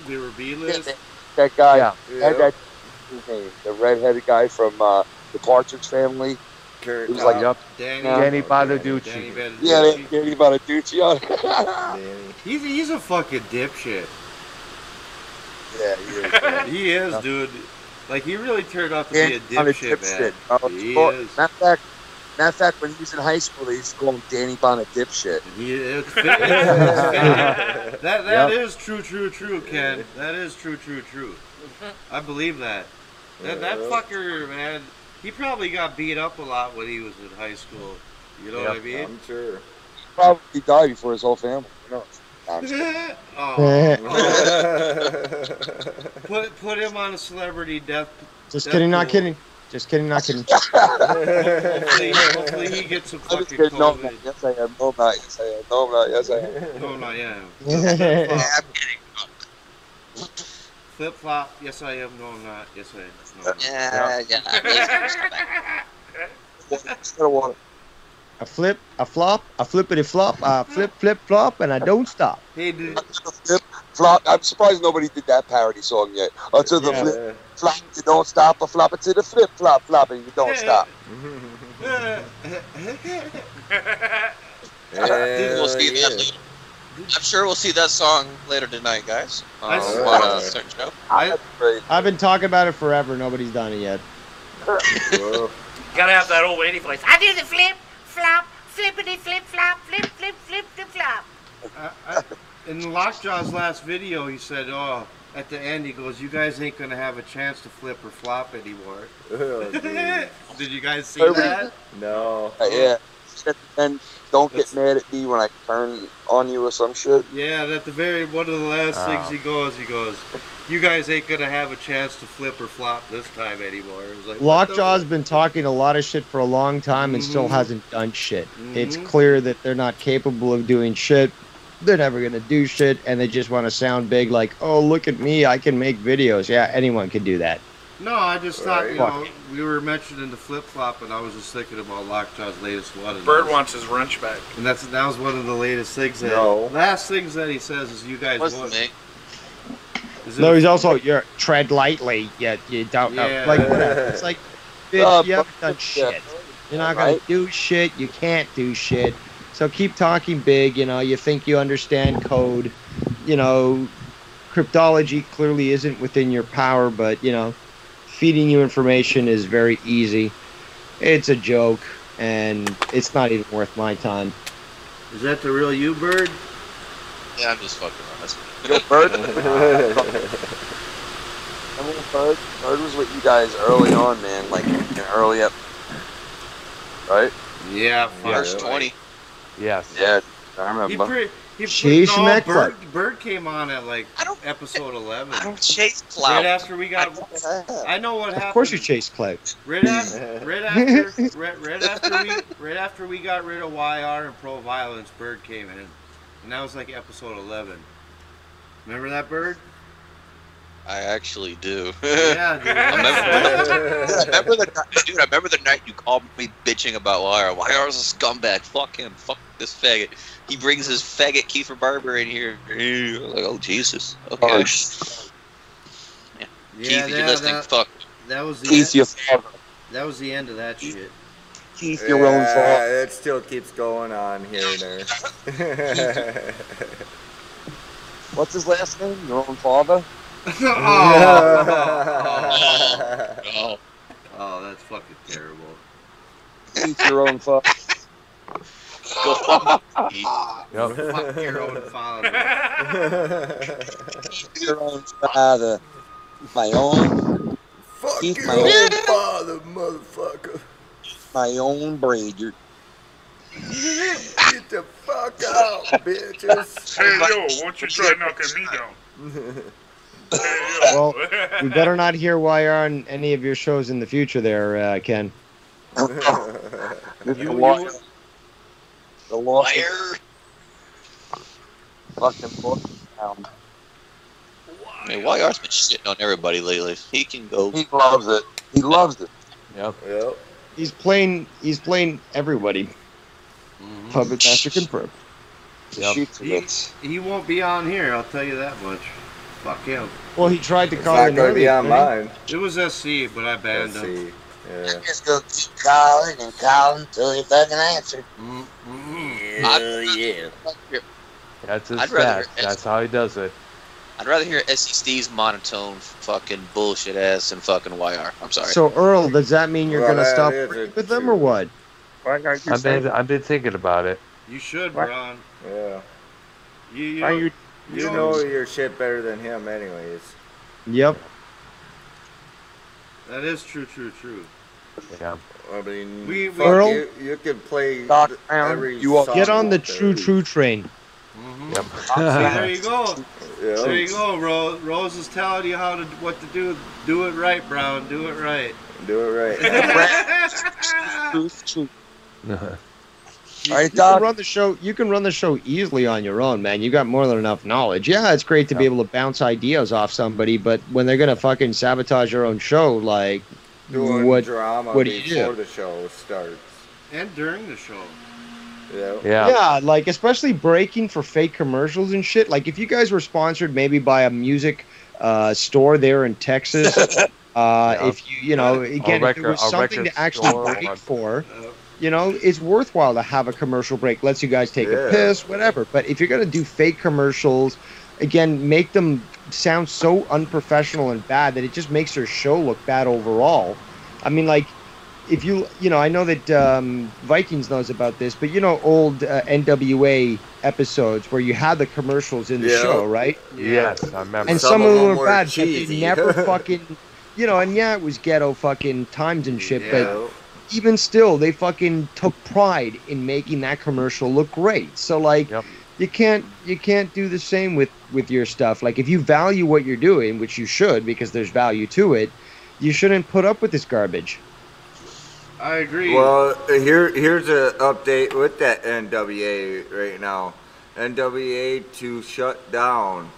They were B-list? That guy, Yeah. His name, the redheaded guy from the Partridge Family. Kurt, He was like, Danny Bonaducci. Danny Bonaducci. He's a fucking dipshit. Yeah, he is. Man. He is, dude. Like, he really turned out to be a dipshit, man. He is. Matter of fact, when he was in high school, they used to call him Danny Bonadipshit. That is true, Ken. That is true. I believe that. That fucker, man, he probably got beat up a lot when he was in high school. You know what I mean? I'm sure. He probably died before his whole family. Who knows? Put him on a celebrity death. Just kidding, not kidding. Just kidding, not kidding. Hopefully he gets some fucking COVID. Yes, I am. No, not. Yes, I am. No, not. Yes, I am. No, not yeah. Flip flop. Yes, I am. No, I'm not. Yes, I am. No. A flip, a flop, a flippity flop, a flip flop, and I don't stop. Hey, dude. Flip flop. I'm surprised nobody did that parody song yet. Until the flip flop, you don't stop. A flop it to the flip flop, and you don't stop. We'll see that later. I'm sure we'll see that song later tonight, guys. On a certain show. I've been talking about it forever. Nobody's done it yet. Gotta have that old lady voice. I do the flip, flop, flippity, flip, flop, flip, flip, flip, flip, flop. In Lockjaw's last video, he said, "Oh, at the end, he goes, you guys ain't gonna have a chance to flip or flop anymore." Oh, did you guys see that? No. Yeah. at the end, don't get mad at me when I turn on you or some shit. Yeah, and at the very one of the last things he goes, you guys ain't gonna have a chance to flip or flop this time anymore. It was like, Lockjaw's been talking a lot of shit for a long time and still hasn't done shit. It's clear that they're not capable of doing shit. They're never going to do shit, and they just want to sound big like, oh, look at me, I can make videos. Yeah, anyone can do that. No, I just thought, you know, we were mentioning the flip-flop, and I was just thinking about Lockjaw's latest one. Bird wants his wrench back. And that was one of the latest things that... Last things that he says is you guys won. No, he's also, you're tread lightly, yet you don't know. Like, whatever. It's like, bitch, you haven't done shit. You're not going to do shit, you can't do shit. So keep talking big, you know, you think you understand code. You know, cryptology clearly isn't within your power, but, you know, feeding you information is very easy. It's a joke, and it's not even worth my time. Is that the real you, Bird? Yeah, I'm just fucking honest. Yo, Bird. Bird was with you guys early on, man, like an early up, right? Yeah, March 20. Yes. Yeah, I remember. Bird came on at like episode 11. I don't chase clout. Right after we got, I know what happened. Of course you chase clout. Right after we got rid of YR and Pro Violence, Bird came in, and that was like episode 11. Remember that, Bird? I actually do. Yeah, dude. I remember the night you called me bitching about YR. YR's a scumbag. Fuck him. Fuck this faggot. He brings his faggot Kiefer Barber in here. Like, oh Jesus. Okay. Yeah. Keith, if you're listening, fuck. That was the Keith, your father. That was the end of that shit. Keith, your own fault. It still keeps going on here and there. What's his last name? Your own father? Oh, that's fucking terrible. Eat your own father. Go fuck Fuck your own father. Eat your own father. My own. Fuck Eat your my own father, motherfucker. My own braider. Get the fuck out, bitches. Hey, yo, why don't you try knocking me down? Well, we better not hear YR on any of your shows in the future there, Ken. The wire. Fucking book down. Hey, YR's been shitting on everybody lately. He can go. He loves it. He loves it. Yep. He's playing everybody. Public Master confirmed. Yep. He won't be on here, I'll tell you that much. Fuck him. Well, he tried to call It's in not gonna be earlier, on mine. It was SC, but I banned him. Yeah. Just go keep calling and calling until you fucking answer. Yeah. That's his I'd rather- stats. That's how he does it. I'd rather hear SCST's monotone fucking bullshit ass than fucking YR. I'm sorry. So, Earl, does that mean you're Well, going to that stop is working it, with them too. or what? I've been thinking about it. You should, Ron. Yeah. You know your shit better than him anyways. Yep. That is true. Yeah. I mean, Earl? you could play every Get on the song true train. Yep. See, there you go. Yeah. There you go, Rose is telling you what to do. Do it right, Brown. Do it right. Do it right. Truth. You can run the show. You can run the show easily on your own, man. You got more than enough knowledge. Yeah, it's great to be able to bounce ideas off somebody, but when they're gonna fucking sabotage your own show, like, Doing what drama do you before do? the show starts. And during the show. Yeah, like especially breaking for fake commercials and shit. Like if you guys were sponsored maybe by a music store there in Texas, if you know, again, if there was something to actually break for, you know, it's worthwhile to have a commercial break. Lets you guys take a piss, whatever. But if you're gonna do fake commercials, again, make them sound so unprofessional and bad that it just makes your show look bad overall. I mean, like, if you know, I know that Vikings knows about this, but you know, old NWA episodes where you had the commercials in the show, right? Yes, I remember. And some of them were bad, but they never fucking, you know, and yeah, it was ghetto fucking times and shit, but even still, they fucking took pride in making that commercial look great. So like, you can't do the same with your stuff. Like if you value what you're doing, which you should, because there's value to it, you shouldn't put up with this garbage. I agree. Well, here's an update with that NWA right now. NWA to shut down.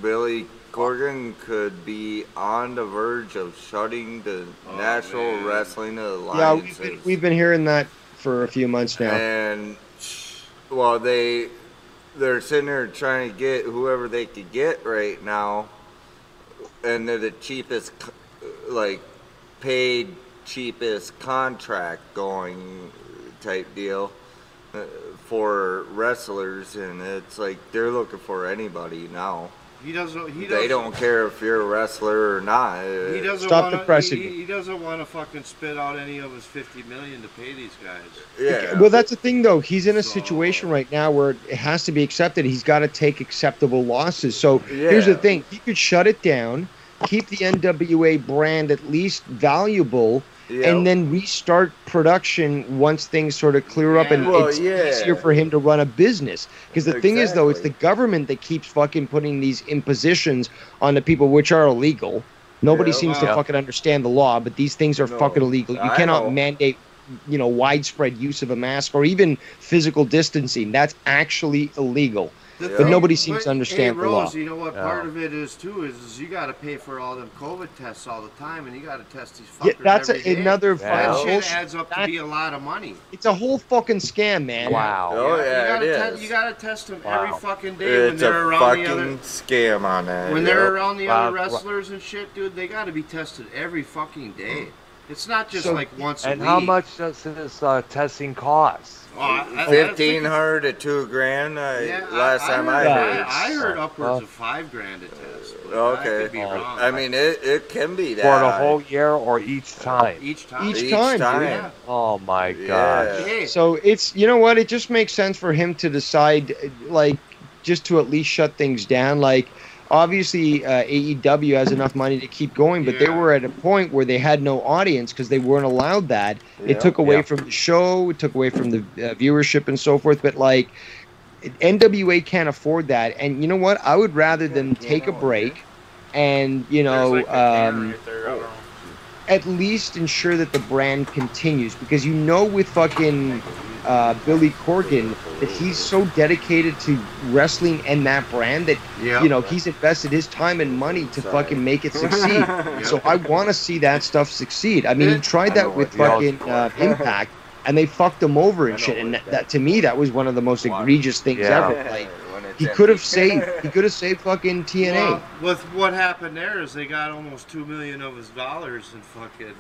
Billy Corgan could be on the verge of shutting the National Wrestling Alliance. Yeah, we've been hearing that for a few months now. And well, they're sitting there trying to get whoever they could get right now, and they're the cheapest, like paid cheapest contract going type deal for wrestlers, and it's like they're looking for anybody now. They don't care if you're a wrestler or not. He doesn't Stop the pressing. He doesn't want to fucking spit out any of his $50 million to pay these guys. Yeah. Well, that's the thing, though. He's in a situation right now where it has to be accepted. He's got to take acceptable losses. So here's the thing: he could shut it down, keep the NWA brand at least valuable, and then restart production once things sort of clear up, and it's easier for him to run a business. Because the thing is, though, it's the government that keeps fucking putting these impositions on the people, which are illegal. Nobody seems to fucking understand the law, but these things are fucking illegal. You cannot mandate, widespread use of a mask or even physical distancing. That's actually illegal. But nobody seems to understand the law. Rose, you know what part of it is too is you got to pay for all them COVID tests all the time, and you got to test these fuckers that's every day. another That shit adds up to be a lot of money. It's a whole fucking scam, man. Wow. You gotta test them every fucking day when they're around the other scam on that. When they're around the other wrestlers and shit, dude. They got to be tested every fucking day. It's not just like once a week. And how much does this testing cost? $1,500 to $2,000. Last time I heard. I heard upwards of $5,000 a test. Okay. I could be wrong. I mean, it can be that. For the whole year or each time? Each time. Each time. Yeah. Oh my god. So it's, you know what? It just makes sense for him to decide, like, just to at least shut things down. Like, obviously, AEW has enough money to keep going, but they were at a point where they had no audience because they weren't allowed that. It took away from the show, it took away from the viewership and so forth. But like, NWA can't afford that. And you know what? I would rather them take a break and at least ensure that the brand continues, because with fucking Billy Corgan that he's so dedicated to wrestling and that brand that he's invested his time and money to fucking make it succeed. So I want to see that stuff succeed. I mean, he tried that with fucking Impact, and they fucked him over and shit. And that to me, that was one of the most egregious things ever. Like, he could have saved fucking TNA. Well, with what happened there is they got almost $2 million of his dollars and fucking.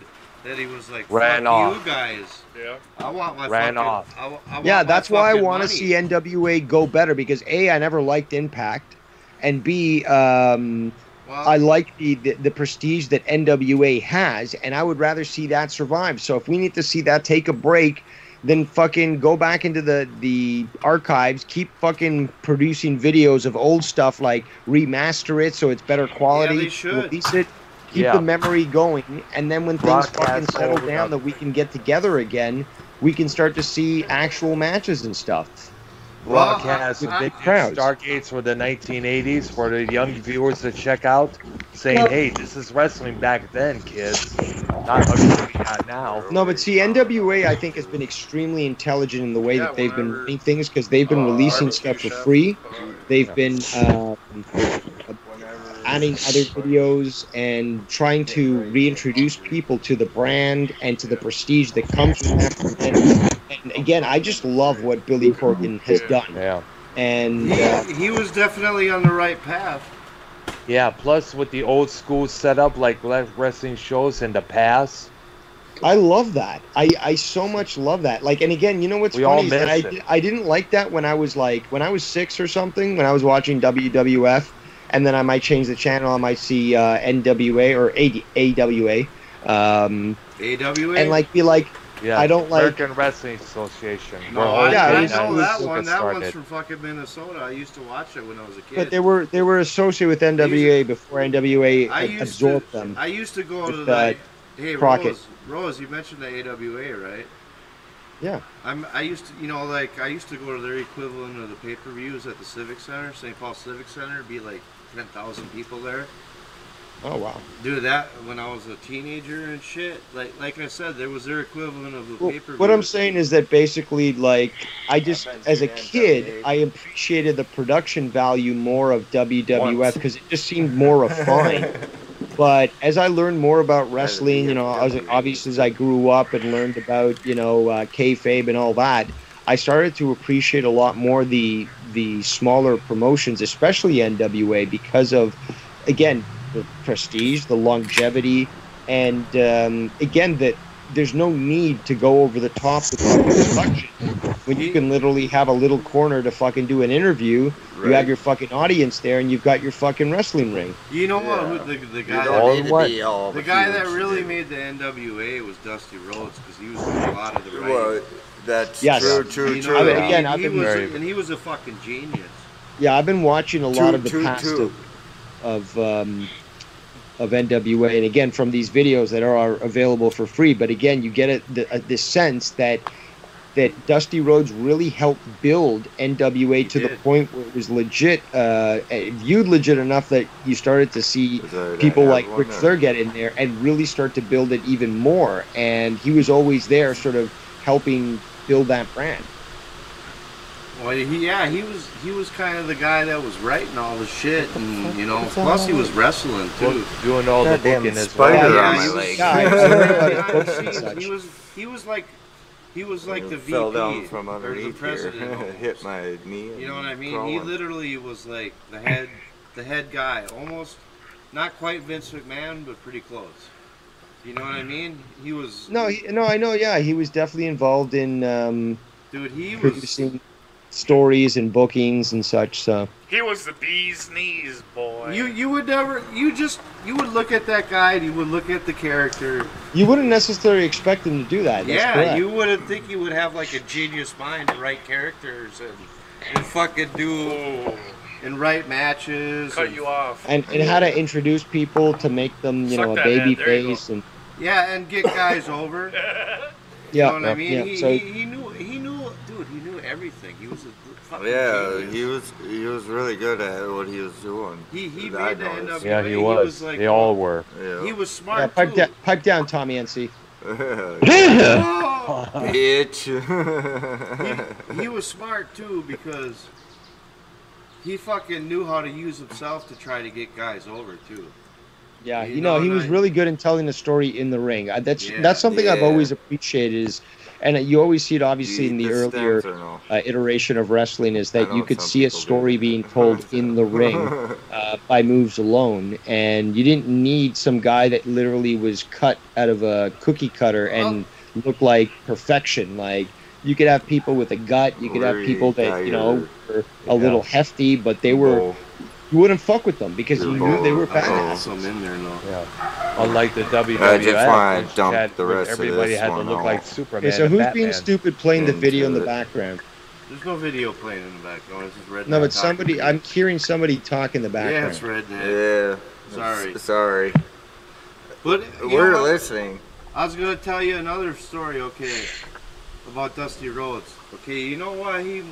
That he was like, ran off. You guys. Yeah. I want my ran fucking, off. I want that's my why I fucking want to money. see NWA go better, because A, I never liked Impact, and B, I like the prestige that NWA has, and I would rather see that survive. So if we need to see that take a break, then fucking go back into the archives, keep fucking producing videos of old stuff, like remaster it so it's better quality, Yeah, they should. release it, keep the memory going, and then when things fucking settle down that we can get together again, we can start to see actual matches and stuff. Broadcast with big crowds. Stargates for the 1980s for the young viewers to check out, saying, hey, this is wrestling back then, kids. Not what we got now. No, but see, NWA, I think, has been extremely intelligent in the way that they've been doing things, because they've been releasing stuff for free. They've been adding other videos and trying to reintroduce people to the brand and to the prestige that comes from that. And again, I just love what Billy Corgan has done. Yeah. And he was definitely on the right path. Yeah, plus with the old school setup, like wrestling shows in the past. I love that. I so much love that. Like, and again, you know what's funny is that I didn't like that when I was 6 or something, when I was watching WWF, and then I might change the channel. I might see NWA or AWA. AWA? And like be like, yeah, I don't like American Wrestling Association. No, I know that one. That one's from fucking Minnesota. I used to watch it when I was a kid. But they were associated with NWA before NWA absorbed them. I used to go to Hey, Crockett. Rose, you mentioned the AWA, right? Yeah. I used to, I used to go to their equivalent of the pay-per-views at the Civic Center, St. Paul Civic Center. Be like 10,000 people there. Oh wow. Do that when I was a teenager and shit. Like I said, there was their equivalent of the pay-per-view. What I'm saying is that basically, like, I just, as a kid, I appreciated the production value more of WWF because it just seemed more refined. But as I learned more about wrestling, obviously as I grew up and learned about, kayfabe and all that, I started to appreciate a lot more the smaller promotions, especially NWA, because of, again, the prestige, the longevity, and again, that there's no need to go over the top with production when you can literally have a little corner to fucking do an interview. Right. You have your fucking audience there, and you've got your fucking wrestling ring. You know what? The guy that really made the NWA was Dusty Rhodes, because he was doing a lot of the writing. Well, that's true. He was a fucking genius. Yeah, I've been watching a lot of the past of NWA, and again from these videos that are available for free. But again, you get this sense that Dusty Rhodes really helped build NWA to the point where it was legit, viewed legit enough that you started to see people like Ric Flair get in there and really start to build it even more. And he was always there, sort of helping build that brand. Well, he was kind of the guy that was writing all the shit, and plus he was wrestling too, doing all the booking as well. He was like the VP fell down from or the underneath president. here. Hit my knee. You know what I mean? Crawling. He literally was like the head guy, almost not quite Vince McMahon, but pretty close. You know what I mean? He was. I know. Yeah, he was definitely involved in. Dude, he was producing stories and bookings and such. So he was the bee's knees, boy. You would look at that guy and you would look at the character. You wouldn't necessarily expect him to do that. That's correct. You wouldn't think he would have like a genius mind to write characters and fucking do and write matches. Cut you off. And how to introduce people to make them, a baby face and. Yeah, and get guys over. You know what I mean? He knew everything. He was a fucking genius. he was really good at what he was doing. He made the NWA. Yeah, he was. They all were. Yeah. He was smart pipe down, Tommy NC. Bitch. he was smart too, because he fucking knew how to use himself to try to get guys over too. Yeah, he was really good in telling the story in the ring. That's something I've always appreciated and you always see it obviously in the earlier iteration of wrestling, is that you could see a story being told in the ring by moves alone, and you didn't need some guy that literally was cut out of a cookie cutter and looked like perfection. Like, you could have people with a gut, you could have people that were a little hefty, but they were. You wouldn't fuck with them because you knew they were badass. Some in there, no. Yeah. Unlike the WWF, I just want to dump the rest everybody of this had to one look off. like Superman. Okay, so who's and being Batman. stupid playing the video in the background? There's no video playing in the background. This is Redneck. No, but somebody, I'm hearing somebody talk in the background. Yeah, it's Redneck. Yeah. Sorry. But we're listening. I was gonna tell you another story, about Dusty Rhodes. Okay, you know why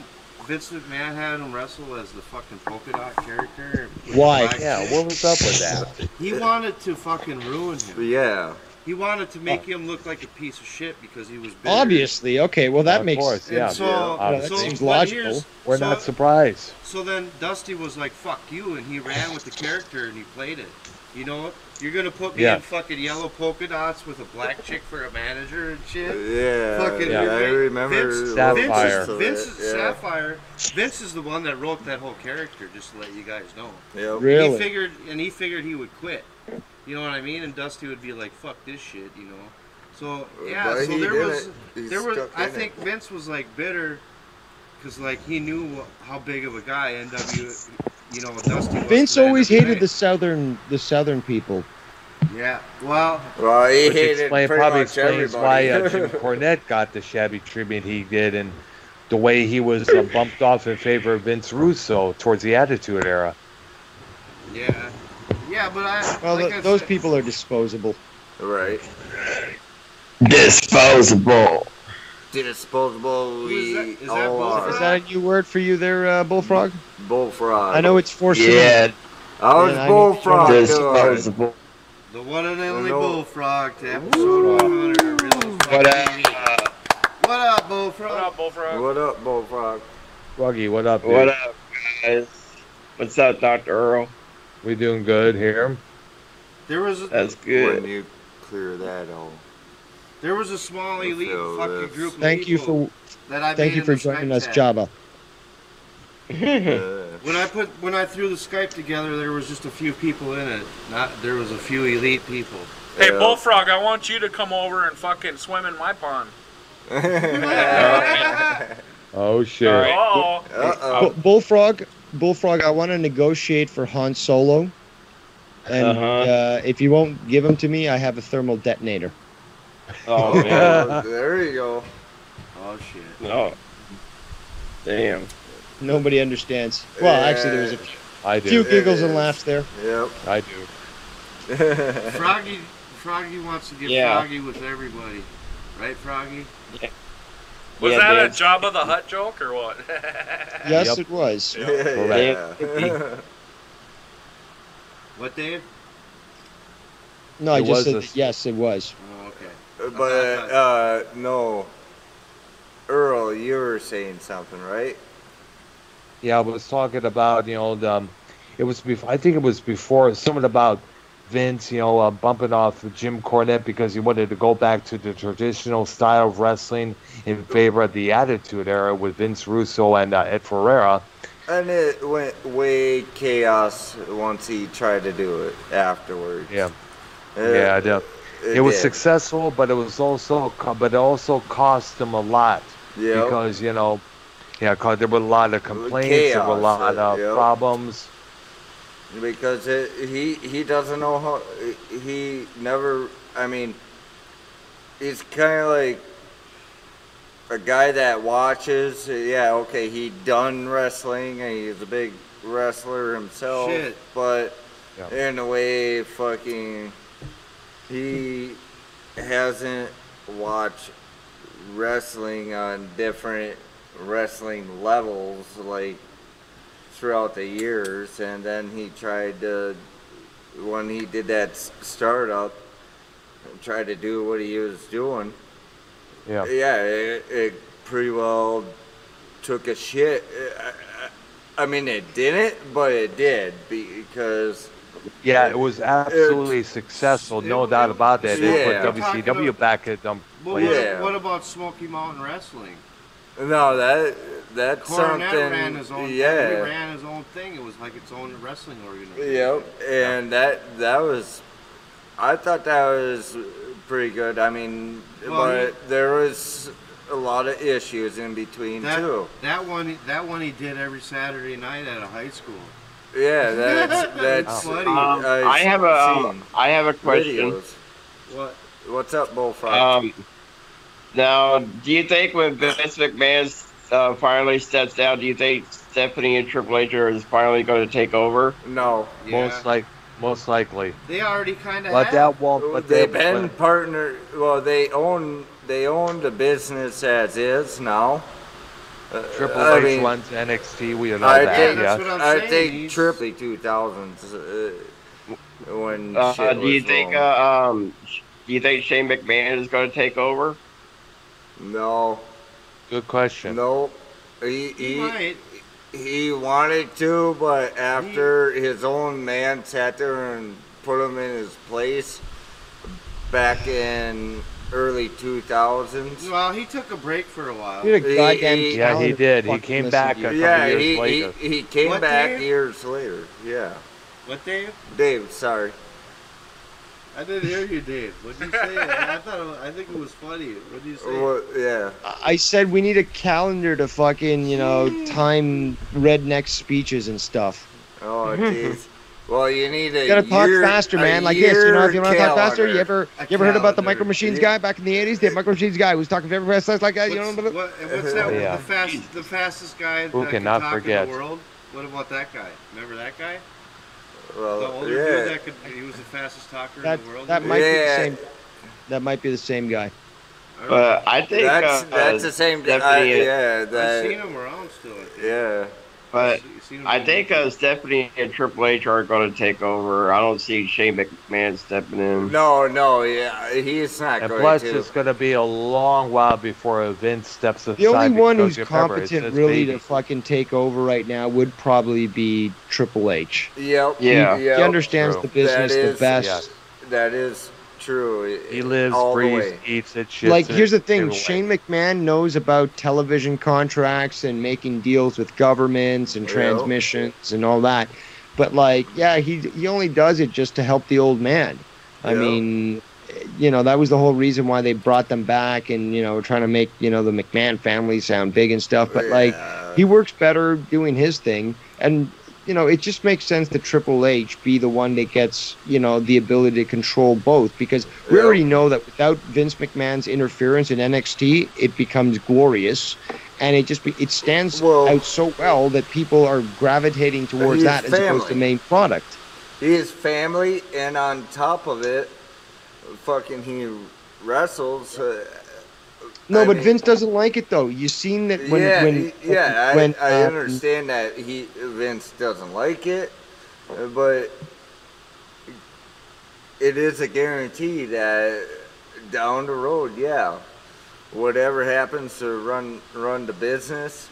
Vince McMahon had him wrestle as the fucking polka dot character? Why? Yeah, what was up with that? He wanted to fucking ruin him. Yeah. He wanted to make him look like a piece of shit because he was bitter. Obviously, okay, well that makes sense. Yeah, that seems logical. We're not surprised. So then Dusty was like, "Fuck you," and he ran with the character and he played it. You know, you're gonna put me in fucking yellow polka dots with a black chick for a manager and shit. Yeah, fucking. I remember Sapphire. Sapphire. Vince is the one that wrote that whole character. Just to let you guys know. Yep. Really? He figured he would quit. You know what I mean? And Dusty would be like, "Fuck this shit," you know. So But so there was. I think it. Vince was like bitter, because like he knew how big of a guy NW. Dusty was. Vince always hated the southern people. Yeah, well, he which hated probably much explains everybody. why Jim Cornette got the shabby treatment he did, and the way he was bumped off in favor of Vince Russo towards the Attitude Era. Yeah, but those people are disposable. Right. Disposable. Disposable. Is that all are. Is that a new word for you there, Bullfrog? Bullfrog. I know it's for Yeah. How's Yeah, I Bullfrog doing? Disposable. The one and only No. Bullfrog to episode 100. What up? What up, Bullfrog? What up, Bullfrog? What up, Bullfrog? Froggy, what up, dude? What up, guys? What's up, Dr. Earl? We doing good here. There was a, That's When good. you clear that out. there was a small elite feel fucking this. group of Thank you people for that I thank made you in for the joining Skype us, chat. Jabba. When I threw the Skype together, there was just a few people in it. There was a few elite people. Hey, Yeah. Bullfrog, I want you to come over and fucking swim in my pond. Oh shit. Oh. Uh-oh. Bullfrog, I want to negotiate for Han Solo. And if you won't give him to me, I have a thermal detonator. Oh, man. Oh, there you go. Oh shit. No. Damn. Nobody understands. Well, actually, there was a I do. few giggles and laughs there. Yep. I do. Froggy wants to get Yeah. Froggy with everybody. Right, Froggy? Was Yeah, that Dave. a Jabba the Hutt joke or what? Yes, Yep. it was. Yeah. What, Dave? No, I It just was said a- that yes, it was. Oh, okay. But, no. Earl, you were saying something, right? Yeah, I was talking about, it was before, I think it was before, something about Vince, bumping off Jim Cornette because he wanted to go back to the traditional style of wrestling in favor of the Attitude Era with Vince Russo and Ed Ferreira. And it went way chaos once he tried to do it afterwards. Yeah. Yeah, I know. It was did. successful, but it also cost him a lot. Yep. Because, because there were a lot of complaints, there were a Chaos, lot of yep. problems. Because he doesn't know how, he never, I mean, he's kind of like a guy that watches, yeah, okay, he done wrestling, and he's a big wrestler himself, Shit. but Yeah. in a way, fucking, he hasn't watched wrestling on different wrestling levels, like, throughout the years, and then he tried to, when he did that startup, tried to do what he was doing. Yeah. Yeah, it pretty well took a shit. I mean, it didn't, but it did, because Yeah, it was absolutely successful, no doubt about that. They Yeah. put WCW back at them Well, places. Yeah. what about Smoky Mountain Wrestling? no, that's Cornette something. ran his own. He Yeah. ran his own thing. It was like its own wrestling organization. Yep, and that was, I thought that was pretty good. I mean, Well, but there was a lot of issues in between too. That one he did every Saturday night at a high school. Yeah, that's Funny. I have a question. Videos. What? What's up, Bullfrog? Now, do you think when Vince McMahon finally steps down, do you think Stephanie and Triple H is finally going to take over? No. Yeah. Most likely. They already kind of But have. that won't. But They've they- been partner. Well, they own the business as is now. Triple I H mean, runs NXT. We know I that. think, that's Yes. what I'm I saying. think He's- Triple 2000s when shit Do you was think wrong. do you think Shane McMahon is going to take over? No. Good question. No. He might. He wanted to, but after his own man sat there and put him in his place back in early 2000s. Well, he took a break for a while. You had a goddamn He- Yeah, he calendar did. He fucking came listen back to you. a couple Yeah, years later. he came What, back Dave? years later. Yeah. What, Dave? Dave, sorry. I didn't hear you, Dave. What did you say? I think it was funny. What did you say? Well, yeah. I said we need a calendar to fucking, time redneck speeches and stuff. Oh, jeez. Well, you need a You gotta talk year- faster, a man. Like this, if you want to talk faster, you calendar. ever heard about the calendar. Micro Machines guy back in the 80s? The Micro Machines guy who was talking very fast like that, What's that? Yeah. The fastest guy Who that cannot can talk forget? in the world? What about that guy? Remember that guy? Well, The older dude that he was the fastest talker in the world. That might be the same. That might be the same guy. I think that's the same. Stephanie, I've seen him around still. Yeah. But I think Stephanie and Triple H are going to take over. I don't see Shane McMahon stepping in. No, yeah, he's not And going plus, to. it's going to be a long while before Vince steps aside. The only one because who's remember, it's competent his really baby. to fucking take over right now would probably be Triple H. Yep. Yeah. He understands the business the best. That is true. He lives, all the breathes, way. eats it, shits Like, it, here's the thing: every way. Shane McMahon knows about television contracts and making deals with governments and Yeah. transmissions and all that. But like, yeah, he only does it just to help the old man. I Yeah. mean, you know, that was the whole reason why they brought them back, and you know, trying to make the McMahon family sound big and stuff. But like, he works better doing his thing, and you know, it just makes sense that Triple H be the one that gets, the ability to control both, because we already know that without Vince McMahon's interference in NXT, it becomes glorious, and it stands out so well that people are gravitating towards He's that as opposed to family. main product. He is family, and on top of it, fucking he wrestles. No, I but mean- Vince doesn't like it though. You've seen that when I understand that Vince doesn't like it, but it is a guarantee that down the road, whatever happens to run the business,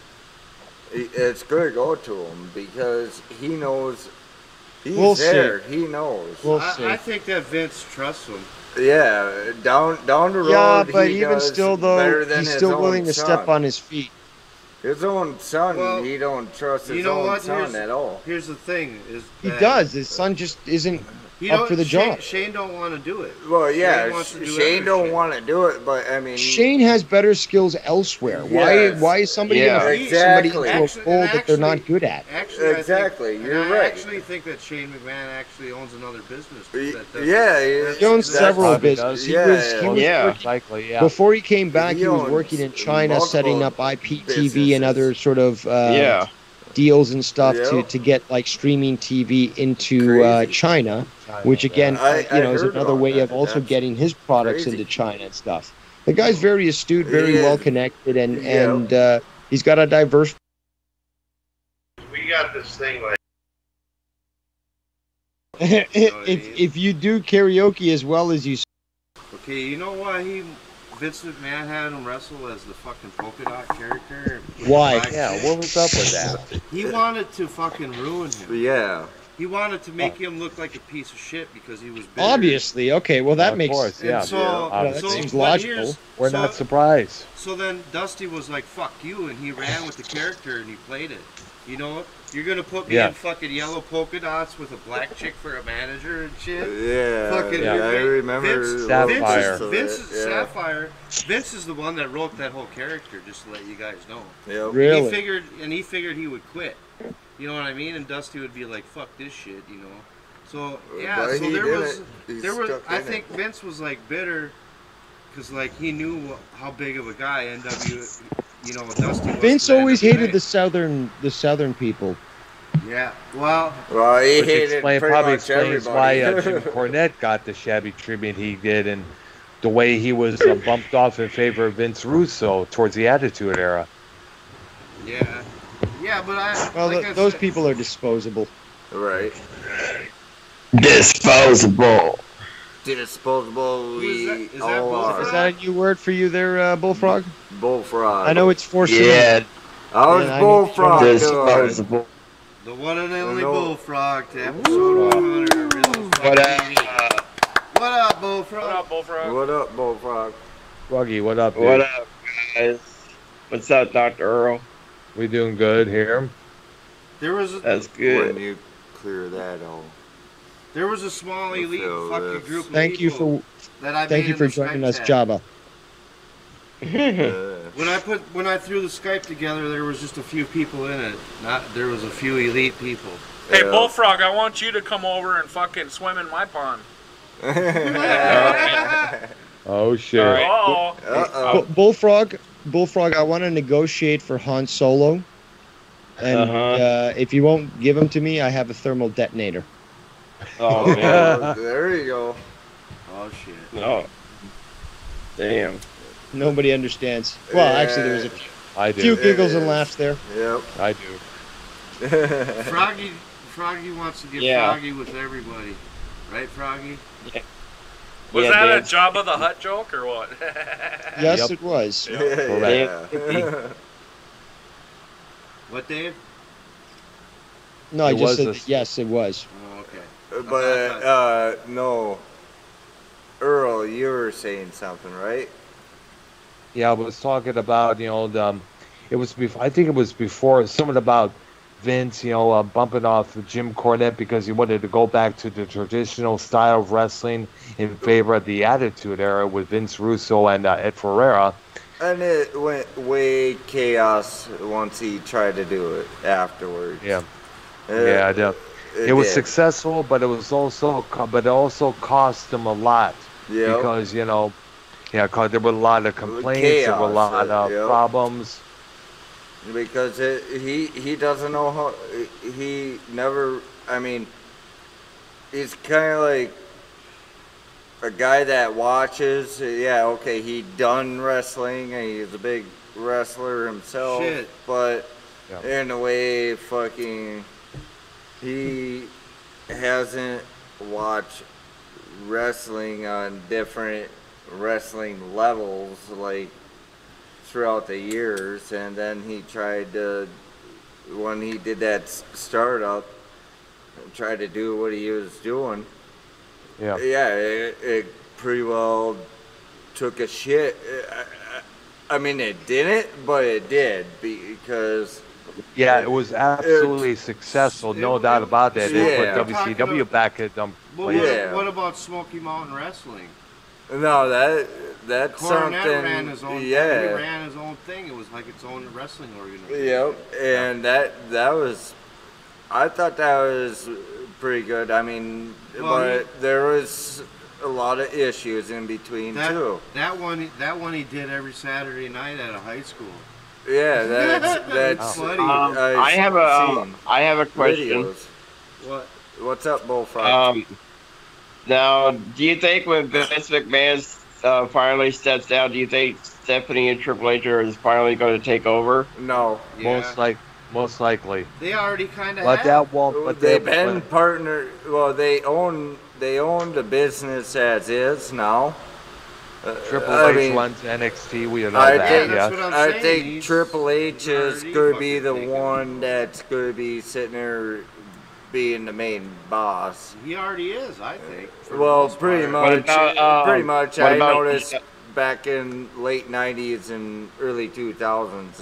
it's going to go to him because he knows he's We'll see. there. He knows. I think that Vince trusts him. Yeah, down the road. Yeah, but he even does still better though, than he's his still own willing to step son. on his feet. His own son, Well, he don't trust his You know own what? son at all. Here's the thing: is He that does. His son just isn't he up don't- for the Shane, job. Shane don't want to do it. Well, yeah, Shane wants to do Shane other don't shit. want to do it, but I mean, Shane has better skills elsewhere. Yes. Why is somebody Yeah. going to Exactly. somebody into a role that they're not good at? Actually, Exactly, I you're I right. actually think that Shane McMahon actually owns another business. He owns several Probably businesses. does. He was Yeah. working, Likely, yeah. before he came back, He he was owns working in China, setting up multiple IPTV and other sort of Yeah. deals and stuff Yeah. to get like streaming TV into Crazy. China, which again, I is heard another about way that. of also That's getting his products crazy. into China and stuff. The guy's very astute, very He is. well connected, and Yeah. he's got a diverse. We got this thing like. if you do karaoke as well as you, Okay, you know why Vince McMahon had him wrestle as the fucking polka dot character? Why? Yeah, what was up with that? He wanted to fucking ruin him. Yeah, He wanted to make him look like a piece of shit because he was bitter. obviously, okay, well that Of makes course, And yeah. so, that so seems but logical. here's- We're so- not surprised. So then Dusty was like, "Fuck you," and he ran with the character and he played it. You know what? You're gonna put me Yeah. in fucking yellow polka dots with a black chick for a manager and shit. yeah, Fucking yeah. I remember Vince, Sapphire. Vince is Yeah. Sapphire. Vince is the one that wrote that whole character. Just to let you guys know. Yep. Really? He figured he would quit. You know what I mean? And Dusty would be like, "Fuck this shit," you know. So yeah, But so he there was, didn't. He there was. stuck I in think Vince was like bitter, because like he knew how big of a guy Dusty was. Vince to the always NWA. hated the southern people. Yeah, well, Well, he Which hated probably pretty much explains everybody. why Jim Cornette got the shabby treatment he did, and the way he was bumped off in favor of Vince Russo towards the Attitude Era. yeah, but Well, like I those said- people are disposable. Right. Disposable. Disposable. Who is that? We Is that all Bullfrog? Is are. that a new word for you there, Bullfrog? Bullfrog. I know it's forced. Yeah. How's Yeah, I Bullfrog doing? Disposable. The one and only No. Bullfrog to episode 100. Real What fucking up? What up, Bullfrog? What up, Bullfrog? What up, Bullfrog? Froggy, what up, dude? What up, guys? What's up, Dr. Earl? We doing good here. There was a, That's When good. you clear that out. there was a small elite feel fucking this. group of Thank you people for that I thank made you in for the joining Skype us, chat. Jabba. When I threw the Skype together, there was just a few people in it. There was a few elite people. Hey, Yeah. Bullfrog, I want you to come over and fucking swim in my pond. Oh, shit. All right. Oh. Uh-oh. Bullfrog, I want to negotiate for Han Solo, and if you won't give him to me, I have a thermal detonator. Oh man. There you go. Oh shit. No. Damn. Nobody understands. Well, actually, there was a I do. few giggles and laughs there. Yep. I do. Froggy wants to get Yeah. froggy with everybody, right, Froggy? Was Yeah, that Dan. a Jabba the Hutt joke or what? Yes, Yep. it was. Yeah. What, Dave? No, I It just was said a- that, yes, it was. Oh, okay. But no, Earl, you were saying something, right? Yeah, I was talking about, it was before, I think it was before, something about Vince, bumping off Jim Cornette because he wanted to go back to the traditional style of wrestling in favor of the Attitude Era with Vince Russo and Ed Ferreira. And it went way chaos once he tried to do it afterwards. Yeah. Uh, Yeah, it was did. successful, but it also cost him a lot. Yep. Because, because there were a lot of complaints, there were a Chaos, lot of yep. problems. Because he doesn't know how, he never, I mean, he's kind of like a guy that watches, yeah, okay, he done wrestling, and he's a big wrestler himself, Shit. but Yeah. in a way, fucking, he hasn't watched wrestling on different wrestling levels, like, throughout the years, and then he tried to, when he did that startup, tried to do what he was doing. Yeah. Yeah, it pretty well took a shit. I mean, it didn't, but it did because. Yeah, it was absolutely successful, no doubt about that. It Yeah. put WCW back at them. Well, Yeah. what about Smoky Mountain Wrestling? No, that's Cornette something. ran his own. Yeah. He ran his own thing. It was like its own wrestling organization. Yep, and that was, I thought that was pretty good. I mean, Well, but there was a lot of issues in between too. That one he did every Saturday night at a high school. Yeah, that's funny. I have a question. Videos. What's up, Bullfrog? Now, do you think when Vince McMahon finally steps down, do you think Stephanie and Triple H is finally going to take over? No. Most likely. They already kind of But have. that won't. But They've been partner. Well, they own the business as is now. Triple I H mean, runs NXT. We know I that. think, Yeah. what I'm I saying. think He's Triple H is already going to be fucking the taken. one that's going to be sitting there being the main boss. He already is, I think. for the Well, most pretty part. much. Pretty much. what I about- noticed back in late '90s and early 2000s.